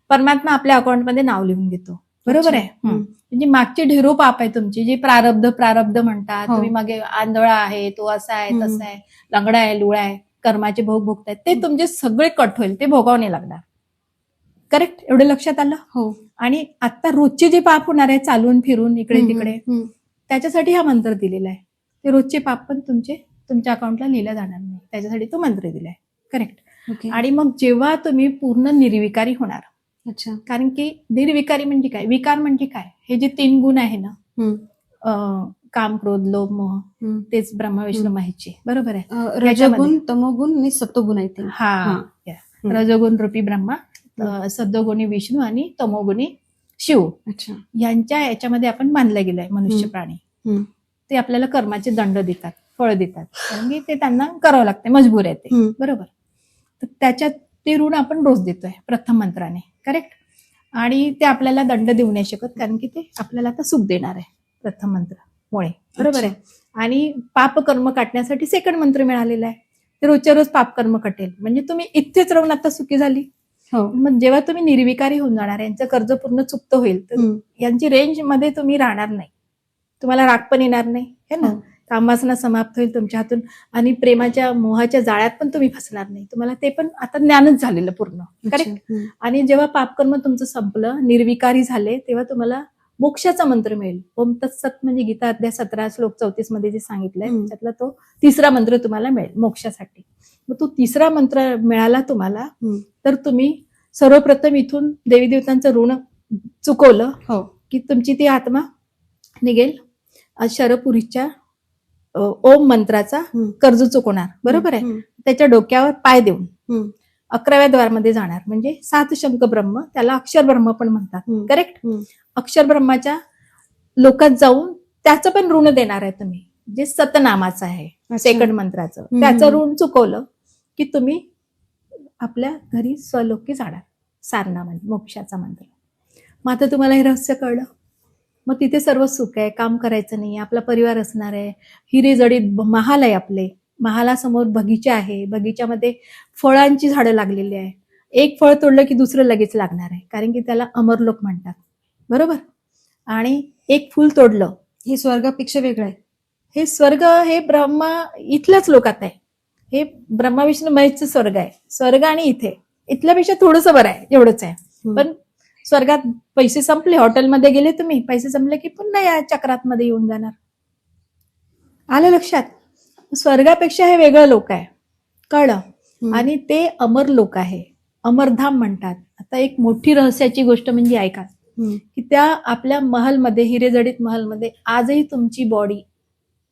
परमात्मा आपल्या अकाउंटमध्ये नाव लिहून घेतो. बरोबर आहे. म्हणजे मागचे ढेरो पाप आहे तुमचे, जे प्रारब्ध म्हणतात, तुम्ही मागे आंधळा आहे, तो असा आहे, तसा आहे, लंगडा आहे, लुळा आहे, कर्माचे भोग भोगतायत, ते तुमचे सगळे कट होईल, ते भोगावणे लागणार. करेक्ट. एवढे लक्षात आलं. हो. आणि आता रोजचे जे पाप होणार आहे चालून फिरून इकडे तिकडे, त्याच्यासाठी हा मंत्र दिलेला आहे. ते रोजचे पाप पण तुमच्या अकाउंटला लिहिलं जाणार नाही, त्याच्यासाठी तो मंत्र दिलाय. करेक्ट. आणि मग जेव्हा तुम्ही पूर्ण निर्विकारी होणार, अच्छा. कारण की निर्विकारी म्हणजे काय, विकार म्हणजे काय, हे जे 3 गुण आहे ना, हम्म. काम, क्रोध, लोभ, मोह, हम्म. तेच ब्रह्मा विष्णू महेशचे, बरोबर आहे. रजोगुण, याच्यामध्ये- तमोगुण आणि सत्वगुण आहे ते. हा या. रजोगुण रूपी ब्रह्मा, हम्म. सत्वगुणी विष्णू आणि तमोगुणी शिव, अच्छा. यांच्या याच्यामध्ये आपण बांधलं गेलंय मनुष्य हम्म. प्राणी. हम्म. ते आपल्याला कर्माचे दंड देतात, फळ देतात, कारण की ते त्यांना करावं लागतं, मजबूर आहे ते, हम्म. बरोबर. तर त्याच्यात ते ऋण आपण रोज देतोय प्रथम मंत्राने, करेक्ट. आणि ते आपल्याला दंड देऊ नाही शकत, कारण की ते आपल्याला आता सुख देणार आहे प्रथम मंत्रामुळे, बरोबर आहे. आणि पाप कर्म काटण्यासाठी सेकंड मंत्र मिळालेला आहे, ते रोजच्या रोज पाप कर्म कटेल. म्हणजे तुम्ही इथेच राहून आता सुखी झाली. हो. मग जेव्हा तुम्ही निर्विकारी होऊन जाणार, यांचं कर्ज पूर्ण चुकतं होईल, तर हम्म. यांची रेंज मध्ये तुम्ही राहणार नाही, तुम्हाला राग पण येणार नाही, है ना. हो. कामवासना समाप्त होईल तुमच्या हातून, आणि प्रेमाच्या मोहाच्या जाळ्यात पण तुम्ही फसणार नाही, तुम्हाला ते पण आता ज्ञानच झालेलं पूर्ण, करेक्ट. अच्छा. हम्म. आणि जेव्हा पापकर्म तुमचं संपलं, निर्विकारी झाले, तेव्हा तुम्हाला मोक्षाचा मंत्र मिळेल. ओम तत्सत म्हणजे गीता अध्याय 17 श्लोक 34 मध्ये जे सांगितलंय, हम्म. त्यातला तो तिसरा मंत्र तुम्हाला मिळेल मोक्षासाठी. मग तो तिसरा मंत्र मिळाला तुम्हाला, हम्म. तर तुम्ही सर्वप्रथम इथून देवी देवतांचं ऋण चुकवलं हो. की तुमची ती आत्मा निघेल शरपुरीच्या ओम मंत्राचा हम्म. कर्ज चुकवणार, बरोबर आहे. हम्म. त्याच्या डोक्यावर पाय देऊन हम्म. 11व्या द्वारमध्ये जाणार, म्हणजे 7 शंख ब्रह्म, त्याला अक्षर ब्रह्म पण म्हणतात, हम्म. करेक्ट. हम्म. अक्षर ब्रह्माच्या लोकात जाऊन त्याचं पण ऋण देणार आहे तुम्ही, जे सतनामाचं आहे, अच्छा. सेकंड मंत्राचं, हम्म. त्याचं ऋण चुकवलं की तुम्ही आपल्या घरी स्वलोकी जाणार, सारनामा मोक्षाचा मंत्र. मग आता तुम्हाला हे रहस्य कळलं, मग तिथे सर्व सुख आहे, काम करायचं नाही, आपला परिवार असणार आहे, हिरे जडीत महाल आहे, आपले महालासमोर बगीचा आहे, बगीच्यामध्ये फळांची झाडं लागलेली आहे, एक फळ तोडलं की दुसरं लगेच लागणार आहे, कारण की त्याला अमरलोक म्हणतात, बरोबर. आणि एक फूल तोडलं, हे स्वर्गापेक्षा वेगळं आहे. हे स्वर्ग, हे ब्रह्मा इथल्याच लोकात आहे, हे ब्रह्मा विष्णू महेशचं स्वर्ग आहे. स्वर्ग आणि इथे इथल्यापेक्षा थोडंसं बरं आहे, एवढंच आहे. हम्म. पण स्वर्गात पैसे संपले, हॉटेलमध्ये गेले तुम्ही, पैसे संपले की पुन्हा या चक्रात मध्ये येऊन जाणार. आलं लक्षात? स्वर्गापेक्षा हे वेगळं लोक आहे, कळलं. हम्म. आणि ते अमर लोक आहे, अमरधाम म्हणतात. आता एक मोठी रहस्याची गोष्ट म्हणजे ऐका, हम्म. की त्या आपल्या महलमध्ये, हिरेजडित महलमध्ये आजही तुमची बॉडी,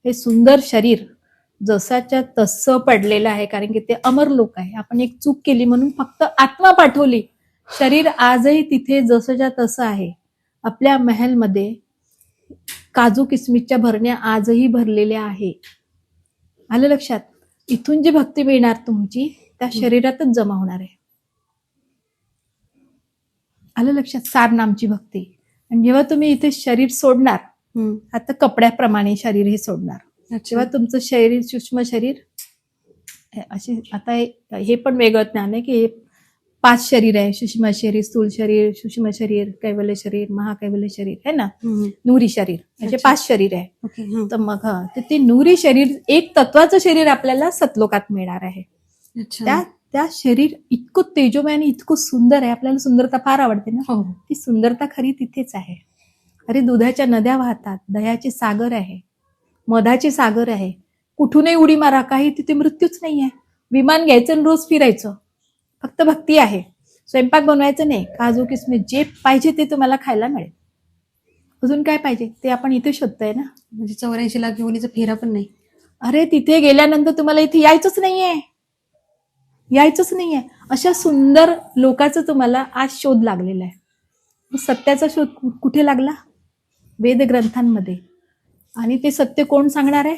हे सुंदर शरीर जसाच्या तसं पडलेलं आहे, कारण की ते अमर लोक आहे. आपण एक चूक केली म्हणून फक्त आत्मा पाठवली, शरीर आजही तिथे जसंच्या तसं आहे. आपल्या महलमध्ये काजू किसमिसच्या भरण्या आजही भरलेल्या आहे. आलं लक्षात? इथून जी भक्ती मिळणार तुमची, त्या शरीरातच जमा होणार आहे. आलं लक्षात? सारनामची भक्ती. आणि जेव्हा तुम्ही इथे शरीर सोडणार, हम्म. आता कपड्याप्रमाणे शरीर हे सोडणार, अच्छा. तेव्हा तुमचं शरीर, सूक्ष्म शरीर अशी, आता हे पण वेगळं ज्ञान आहे की हे 5 शरीर आहे, सूक्ष्म शरीर, स्थूल शरीर, सूक्ष्म शरीर, कैवल्य शरीर, महाकैवल्य शरीर, है ना, हम्म. नूरी शरीर, म्हणजे अच्छा. 5 शरीर आहे. ओके. हम्म. तर मग तर ते नूरी शरीर, एक तत्वाचं शरीर आपल्याला सतलोकात मिळणार आहे. अच्छा. त्या शरीर इतकं तेजोमय आणि इतकं सुंदर आहे, आपल्याला सुंदरता फार आवडते ना, हो. ती सुंदरता खरी तिथेच आहे. अरे दुधाच्या नद्या वाहतात, दह्याचे सागर आहे, मधाचे सागर आहे, कुठूनही उडी मारा, काही तिथे मृत्यूच नाही आहे. विमान घ्यायचं आणि रोज फिरायचं, फक्त भक्ती आहे. स्वयंपाक बनवायचं नाही, काजू किसमिस जे पाहिजे ते तुम्हाला खायला मिळेल. अजून काय पाहिजे ते आपण इथे शोधतोय ना. म्हणजे 84 लाख योनीचा फेरा पण नाही. अरे तिथे गेल्यानंतर तुम्हाला इथे यायचंच नाहीये, यायचंच नाहीये. अशा सुंदर लोकांचा तुम्हाला आज शोध लागलेला आहे. सत्याचा शोध कुठे लागला? वेद ग्रंथांमध्ये. आणि ते सत्य कोण सांगणार आहे?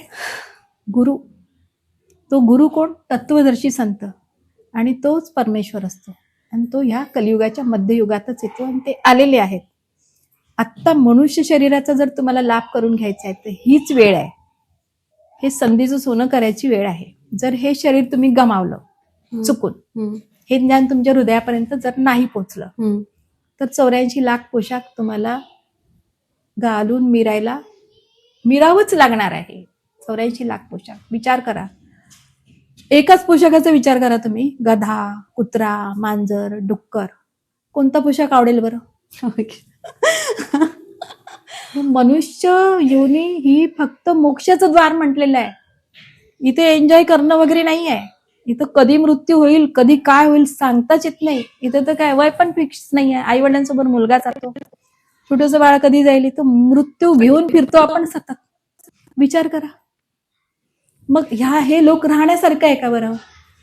गुरु. तो गुरु कोण? तत्वदर्शी संत. आणि तोच परमेश्वर असतो. आणि तो ह्या कलियुगाच्या मध्ययुगातच येतो आणि ते आलेले आहेत. आत्ता मनुष्य शरीराचा जर तुम्हाला लाभ करून घ्यायचा आहे तर हीच वेळ आहे. हे संधीचं सोनं करायची वेळ आहे. जर हे शरीर तुम्ही गमावलं चुकून, हम्म. हे ज्ञान तुमच्या हृदयापर्यंत जर नाही पोचलं, हम्म. तर 84 लाख पोशाख तुम्हाला घालून मिरावंच लागणार आहे. 84 लाख पोशाख. विचार करा, एकाच पोशाखाचा विचार करा तुम्ही. गधा, कुत्रा, मांजर, डुक्कर, कोणता पोशाख आवडेल बरं? मनुष्य योनी ही फक्त मोक्षाचं द्वार म्हटलेलं आहे. इथे एन्जॉय करणं वगैरे नाही आहे. इथं कधी मृत्यू होईल, कधी काय होईल सांगताच येत नाही. इथं तर काय वय पण फिक्स नाही आहे. आई वडिलांसोबत मुलगा जातो, छोटंसं बाळ कधी जाईल, इथं मृत्यू घेऊन फिरतो आपण सतत. विचार करा. मग हे लोक राहण्यासारखं आहे का बरं?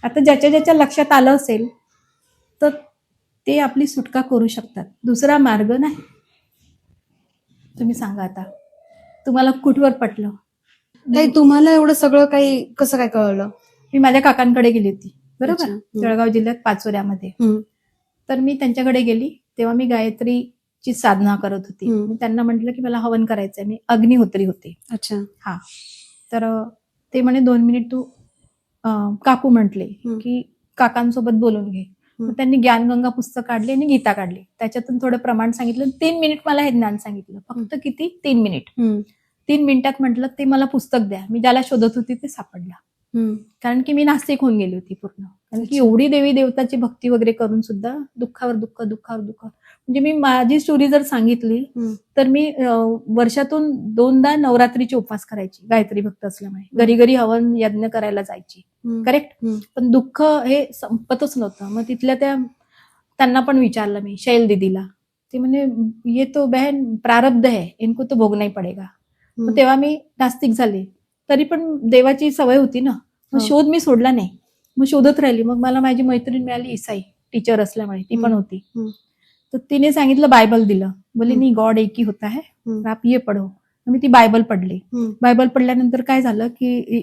आता ज्याच्या ज्याच्या लक्षात आलं असेल तर ते आपली सुटका करू शकतात, दुसरा मार्ग नाही. तुम्ही सांगा आता, तुम्हाला कुठवर पटलं? ताई, तुम्हाला एवढं सगळं काही कसं काय कळलं? मी माझ्या काकांकडे गेली होती, बरोबर, अच्छा. जळगाव जिल्ह्यात पाचोऱ्यामध्ये. तर मी त्यांच्याकडे गेली तेव्हा मी गायत्रीची साधना करत होती. मी त्यांना म्हटलं की मला हवन करायचंय, मी अग्निहोत्री होते. अच्छा. हा, तर ते म्हणे 2 मिनिट तू काकू म्हटले की काकांसोबत बोलून घे. मग त्यांनी ज्ञानगंगा पुस्तक काढली आणि गीता काढली, त्याच्यातून थोडं प्रमाण सांगितलं. 3 मिनिट मला हे ज्ञान सांगितलं, फक्त किती? 3 मिनिट. 3 मिनिटात म्हटलं ते मला पुस्तक द्या. मी ज्याला शोधत होती ते सापडला, कारण की मी नास्तिक होऊन गेली होती पूर्ण. कारण की एवढी देवी देवताची भक्ती वगैरे करून सुद्धा दुःखावर दुःख, दुःखावर दुःख. म्हणजे मी माझी स्टोरी जर सांगितली तर मी वर्षातून 2दा नवरात्रीचे उपवास करायची, गायत्री भक्त असल्यामुळे. घरी घरी हवन यज्ञ करायला जायची, करेक्ट. पण दुःख हे संपतच नव्हतं. मग तिथल्या त्यांना पण विचारलं मी, शैल दिदीला. ते म्हणे ये तो बहन प्रारब्ध है, इनको तो भोगना ही पडेगा. मग तेव्हा मी नास्तिक झाले, तरी पण देवाची सवय होती ना. मग शोध मी सोडला नाही, मग शोधत राहिली. मग मला माझी मैत्रीण मिळाली, ईसाई टीचर असल्यामुळे, ती पण होती. तर तिने सांगितलं, बायबल दिलं. बोले नाही, गॉड एक ही होता है, आप ये पढो. मी ती बायबल पडली. बायबल पडल्यानंतर काय झालं की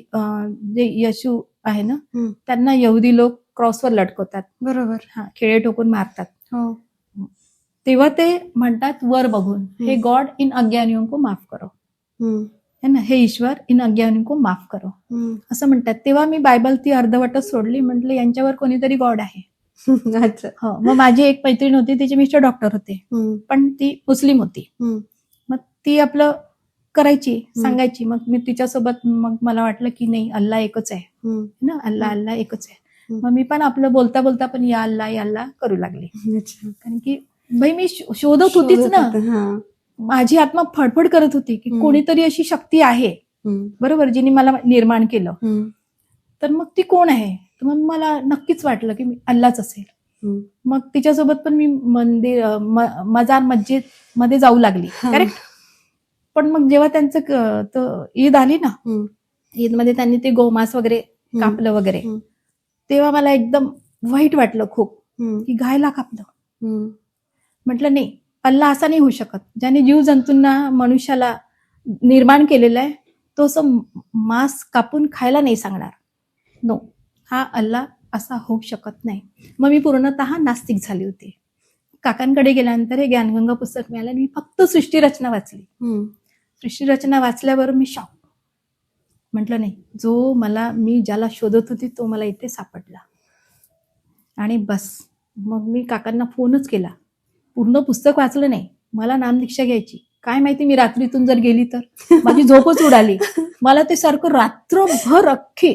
जे येशू आहे ना, त्यांना यहुदी लोक क्रॉसवर लटकवतात, बरोबर. हा, खेळे ठोकून मारतात. हो. तेव्हा ते म्हणतात वर बघून, हे गॉड इन अज्ञानियों को माफ करो, है ना, हे ईश्वर इन अज्ञानियों को माफ करो, असं म्हणतात. तेव्हा मी बायबल ती अर्धवटच सोडली. म्हटलं यांच्यावर कोणीतरी गॉड आहे. अच्छा. हो. मग माझी एक मैत्रीण होती, तिचे मिस्टर डॉक्टर होते, पण ती मुस्लिम होती. मग ती आपलं करायची, सांगायची. मग मी तिच्यासोबत, मग मला वाटलं की नाही, अल्लाह एकच आहे ना, अल्लाह एकच आहे. मग मी पण आपलं बोलता बोलता पण या अल्लाह करू लागले. कारण की भाई मी शोधत होतीच ना. माझी आत्मा फडफड करत होती की कोणीतरी अशी शक्ती आहे, बरोबर, जिने मला निर्माण केलं. तर मग ती कोण आहे? तर मग मला नक्कीच वाटलं की अल्लाच असेल. मग तिच्यासोबत पण मी मंदिर, मजार, मस्जिद मध्ये जाऊ लागली, करेक्ट. पण मग जेव्हा त्यांचं ईद आली ना, ईद मध्ये त्यांनी ते गोमांस वगैरे कापलं वगैरे, तेव्हा मला एकदम वाईट वाटलं खूप, की गायला कापलं. म्हटलं नाही, अल्लाह असा नाही होऊ शकत. ज्याने जीव जंतूंना, मनुष्याला निर्माण केलेलं आहे, तो असं मांस कापून खायला नाही सांगणार. नो, हा अल्लाह असा होऊ शकत नाही. मग मी पूर्णतः नास्तिक झाली होती. काकांकडे गेल्यानंतर हे ज्ञानगंगा पुस्तक मिळालं आणि मी फक्त सृष्टीरचना वाचली. सृष्टीरचना वाचल्यावर मी शॉक. म्हटलं नाही, मी ज्याला शोधत होती तो मला इथे सापडला. आणि बस, मग मी काकांना फोनच केला. पूर्ण पुस्तक वाचलं नाही, मला नामदीक्षा घ्यायची. काय माहिती, मी रात्रीतून जर गेली तर माझी झोपच उडाली. मला ते सारखं रात्रभर अख्खी,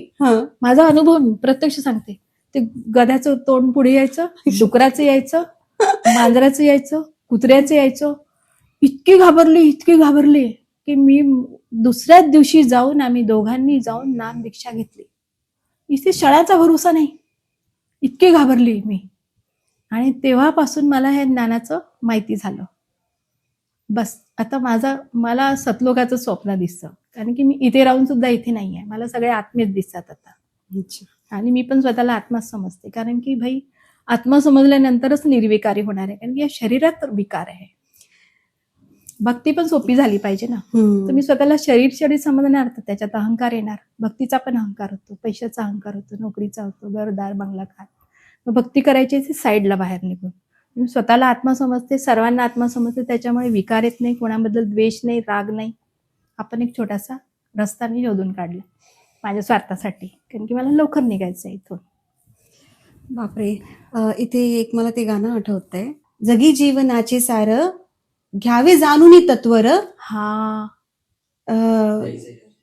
माझा अनुभव मी प्रत्यक्ष सांगते, ते गध्याचं तोंड पुढे यायचं, डुकराचं यायचं, मांजराचं यायचं, कुत्र्याचं यायचं. इतकी घाबरली की मी दुसऱ्याच दिवशी जाऊन, आम्ही दोघांनी जाऊन नामदीक्षा घेतली. इथे शळाचा भरोसा नाही, इतकी घाबरली मी. आणि तेव्हापासून मला हे ज्ञानाचं माहिती झालं. बस आता मला सतलोकाचं स्वप्न दिसतं, कारण की मी इथे राहून सुद्धा इथे नाही आहे. मला सगळे आत्मेच दिसतात आता. आणि मी पण स्वतःला आत्माच समजते, कारण की भाई आत्मा समजल्यानंतरच निर्विकारी होणार आहे. कारण की या शरीरात विकार आहे. भक्ती पण सोपी झाली पाहिजे ना. तुम्ही स्वतःला शरीर समजणार तर त्याच्यात अहंकार येणार. भक्तीचा पण अहंकार होतो, पैशाचा अहंकार होतो, नोकरीचा होतो, घरदार बंगला कार. मग भक्ती करायची साईडला बाहेर निघून. मी स्वतःला आत्मा समजते, सर्वांना आत्मा समजते, त्याच्यामुळे विकार येत नाही, कोणाबद्दल द्वेष नाही, राग नाही. आपण एक छोटासा रस्ता मी शोधून काढला माझ्या स्वार्थासाठी, कारण की मला लवकर निघायचं आहे इथून. बापरे. इथे एक मला ते गाणं आठवतंय, जगी जीवनाचे सार घ्यावे जाणून तत्वर, हा,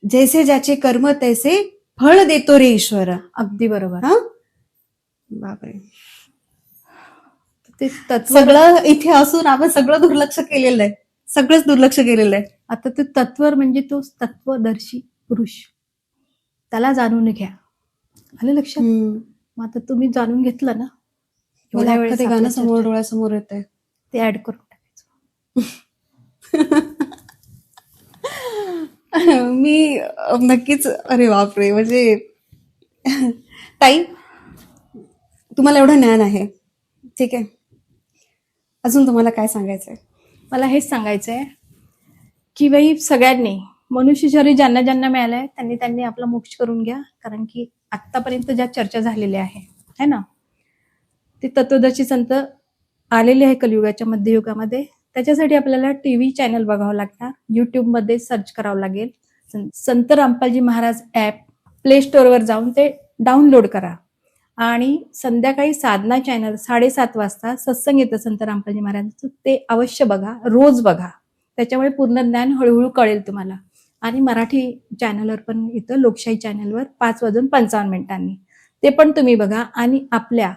जैसे ज्याचे कर्म तैसे फळ देतो रे ईश्वर. अगदी बरोबर. हा, बापरे. ते तत्व सगळं इथे असून आपण सगळं दुर्लक्ष केलेलं आहे, सगळंच दुर्लक्ष केलेलं आहे. आता ते तत्वर म्हणजे तो तत्वदर्शी पुरुष, त्याला जाणून घ्या. आलं लक्षात? मग आता तुम्ही जाणून घेतलं ना, मला एवढ्या अख्खं वेळेस ते गाणं आपल्या समोर चर्चेत डोळ्यासमोर येत आहे. ते ऍड करून टाकायचं. मी नक्कीच, अरे बापरे, म्हणजे ताई, तुम्हाला एवढं ज्ञान आहे, ठीक आहे, अजून तुम्हाला काय सांगायचंय? मला हेच सांगायचंय की बाई सगळ्यांनी मनुष्य शरीर ज्यांना ज्यांना मिळालंय त्यांनी त्यांनी आपला मोक्ष करून घ्या. कारण की आतापर्यंत ज्या चर्चा झालेल्या आहे ना, ते तत्वदर्शी संत आलेले आहे कलियुगाच्या मध्ययुगामध्ये. त्याच्यासाठी आपल्याला टीव्ही चॅनल बघावं लागणार, युट्यूबमध्ये सर्च करावं लागेल. संत रामपालजी महाराज ॲप प्ले स्टोअरवर जाऊन ते डाउनलोड करा आणि संध्याकाळी साधना चॅनल 7:30 वाजता सत्संग येतं संत रामपालजी महाराजांचं, ते अवश्य बघा, रोज बघा. त्याच्यामुळे पूर्ण ज्ञान हळूहळू कळेल तुम्हाला. आणि मराठी चॅनलवर पण येतं, लोकशाही चॅनलवर 5:55 ते पण तुम्ही बघा. आणि आपल्या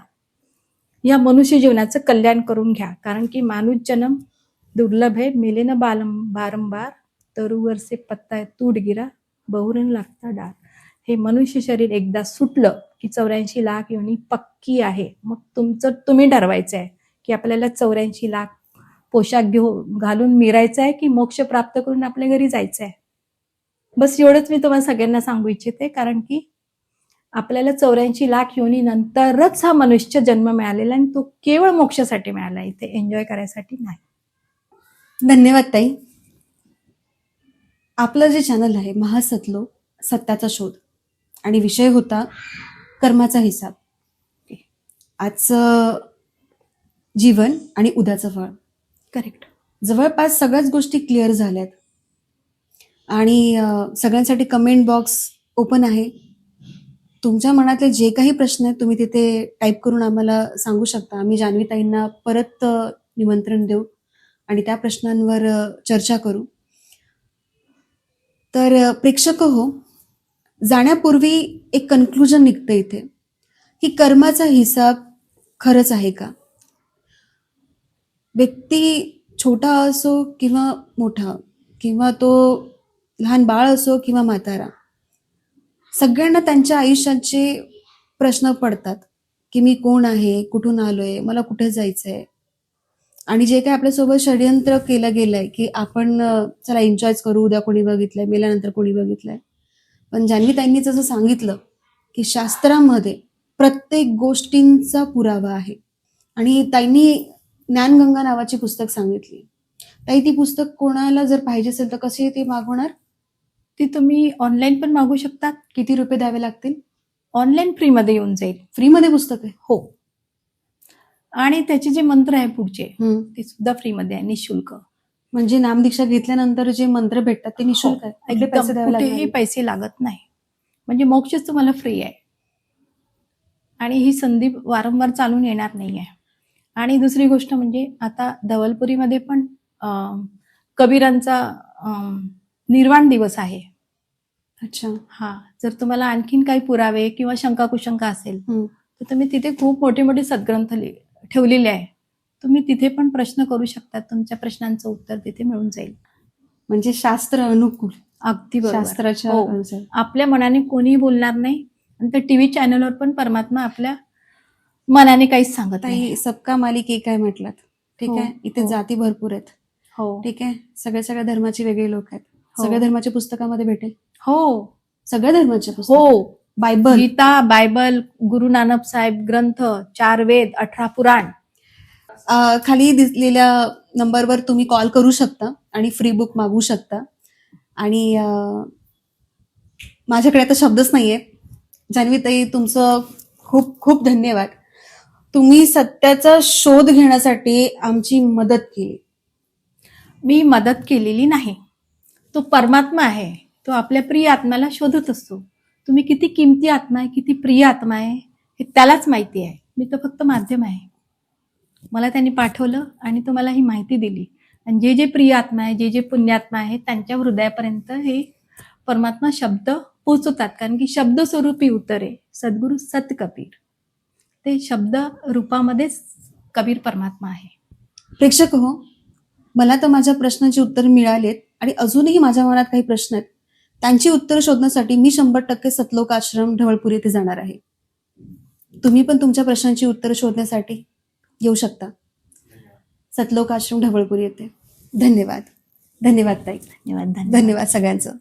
या मनुष्य जीवनाचं कल्याण करून घ्या. कारण की माणूस जन्म दुर्लभ आहे, मेले न बारंबार, तरुवर से पत्ता तूट गिरा, बहुरन लागता डाळ. हे मनुष्य शरीर एकदा सुटलं की 84 लाख योनी पक्की आहे. मग तुमचं तुम्ही ठरवायचं आहे की आपल्याला 84 लाख पोशाख घालून मिरायचं आहे की मोक्ष प्राप्त करून आपल्या घरी जायचं आहे. बस एवढंच मी तुम्हाला सगळ्यांना सांगू इच्छिते. कारण की आपल्याला 84 लाख योनी नंतरच हा मनुष्य जन्म मिळालेला आणि तो केवळ मोक्षासाठी मिळाला, इथे एन्जॉय करायसाठी नाही. धन्यवाद ताई. आपलं जे चॅनल आहे महासतलो सत्याचा शोध, आणि विषय होता कर्माचा हिसाब. आजचं जीवन आणि उद्याचं फळ. करेक्ट. जवळपास सगळ्याच गोष्टी क्लिअर झाल्यात आणि सगळ्यांसाठी कमेंट बॉक्स ओपन आहे. तुमच्या मनातले जे काही प्रश्न आहेत तुम्ही तिथे टाईप करून आम्हाला सांगू शकता. आम्ही जान्हवी ताईंना परत निमंत्रण देऊ आणि त्या प्रश्नांवर चर्चा करू. तर प्रेक्षक हो, जाण्यापूर्वी एक कन्क्लुजन निघतं इथे की कर्माचा हिसाब खरंच आहे का? व्यक्ती छोटा असो किंवा मोठा, किंवा तो लहान बाळ असो किंवा म्हातारा, सगळ्यांना त्यांच्या आयुष्याचे प्रश्न पडतात की मी कोण आहे, कुठून आलोय, मला कुठे जायचंय. आणि जे काही आपल्यासोबत षडयंत्र केलं गेलंय की आपण चला एन्जॉयच करू, उद्या कोणी बघितलंय, मेल्यानंतर कोणी बघितलंय. पण जान्हवी ताईंनी जसं सांगितलं की शास्त्रामध्ये प्रत्येक गोष्टींचा पुरावा आहे. आणि ताईंनी ज्ञानगंगा नावाची पुस्तक सांगितली. ताई, ती पुस्तक कोणाला जर पाहिजे असेल तर कशी ती मागवणार? ती तुम्ही ऑनलाईन पण मागू शकतात. किती रुपये द्यावे लागतील? ऑनलाईन फ्रीमध्ये येऊन जाईल. फ्रीमध्ये पुस्तक आहे? हो. आणि त्याचे जे मंत्र आहे पुढचे ते सुद्धा फ्रीमध्ये आहे, निशुल्क. म्हणजे नामदीक्षा घेतल्यानंतर जे मंत्र भेटतात ते निशुल्क आहे? कुठले पैसे द्यावे कुठेही लागणार? पैसे लागत नाही. म्हणजे मोक्षच तुम्हाला फ्री आहे. आणि ही संधी वारंवार चालून येणार नाहीये. आणि दुसरी गोष्ट म्हणजे आता धवलपुरीमध्ये पण कबीरांचा निर्वाण दिवस आहे. अच्छा. हा, जर तुम्हाला आणखीन काही पुरावे किंवा शंका कुशंका असेल तर तुम्ही तिथे खूप मोठे मोठे सद्ग्रंथ ठेवलेले आहे. तुम्ही तिथे पण प्रश्न करू शकता. तुमच्या प्रश्नांचं उत्तर तिथे मिळून जाईल. म्हणजे शास्त्र अनुकूल. अगदी बरोबर. शास्त्राच्या हो. अनुसार. आपल्या मनाने कोणीही बोलणार नाही. आणि त्या टीव्ही चॅनलवर पण परमात्मा आपल्या मनाने काहीच सांगत नाही. ताई, सबका मालिक एक आहे म्हटलात, ठीक हो, आहे. इथे हो. जाती भरपूर आहेत, हो ठीक आहे. सगळ्या धर्माचे वेगळे लोक आहेत. हो. सगळ्या धर्माच्या पुस्तकामध्ये भेटेल? हो. सगळ्या धर्माच्या पुस्तक? हो. बायबल, गीता, बायबल, गुरु नानक साहेब ग्रंथ, 4 वेद, 18 पुराण. खाली दिसलेल्या नंबरवर तुम्ही कॉल करू शकता आणि फ्री बुक मागवू शकता. आणि माझ्याकडे आता शब्दच नाहीये. जान्हवी ताई, तुमचं खूप खूप धन्यवाद. तुम्ही सत्याचा शोध घेण्यासाठी आमची मदत केली. मी मदत केलेली नाही. तो परमात्मा आहे. तो आपल्या प्रिय आत्म्याला शोधत असतो. तुम्ही किती किमती आत्मा आहे, किती प्रिय आत्मा आहे हे त्यालाच माहिती आहे. मी तर फक्त माध्यम आहे. मला त्यांनी पाठवलं आणि तुम्हाला ही माहिती दिली. आणि जे जे प्रिय आत्मा आहे, जे जे पुण्यात्मा आहे, त्यांच्या हृदयापर्यंत हे परमात्मा शब्द पोहोचवतात. कारण की शब्द स्वरूपी उतरे सद्गुरु सत कबीर. ते शब्द रूपामध्येच कबीर परमात्मा आहे. प्रेक्षक हो, मला तर माझ्या प्रश्नाची उत्तर मिळालेत आणि अजूनही माझ्या मनात काही प्रश्न आहेत त्यांची उत्तरं शोधण्यासाठी मी 100% सतलोक आश्रम ढवळपुरी येथे जाणार आहे. तुम्ही पण तुमच्या प्रश्नांची उत्तरं शोधण्यासाठी येऊ शकता सतलोक आश्रम ढवळपुरी येथे. धन्यवाद. धन्यवाद ताई. धन्यवाद. धन्यवाद सगळ्यांचं.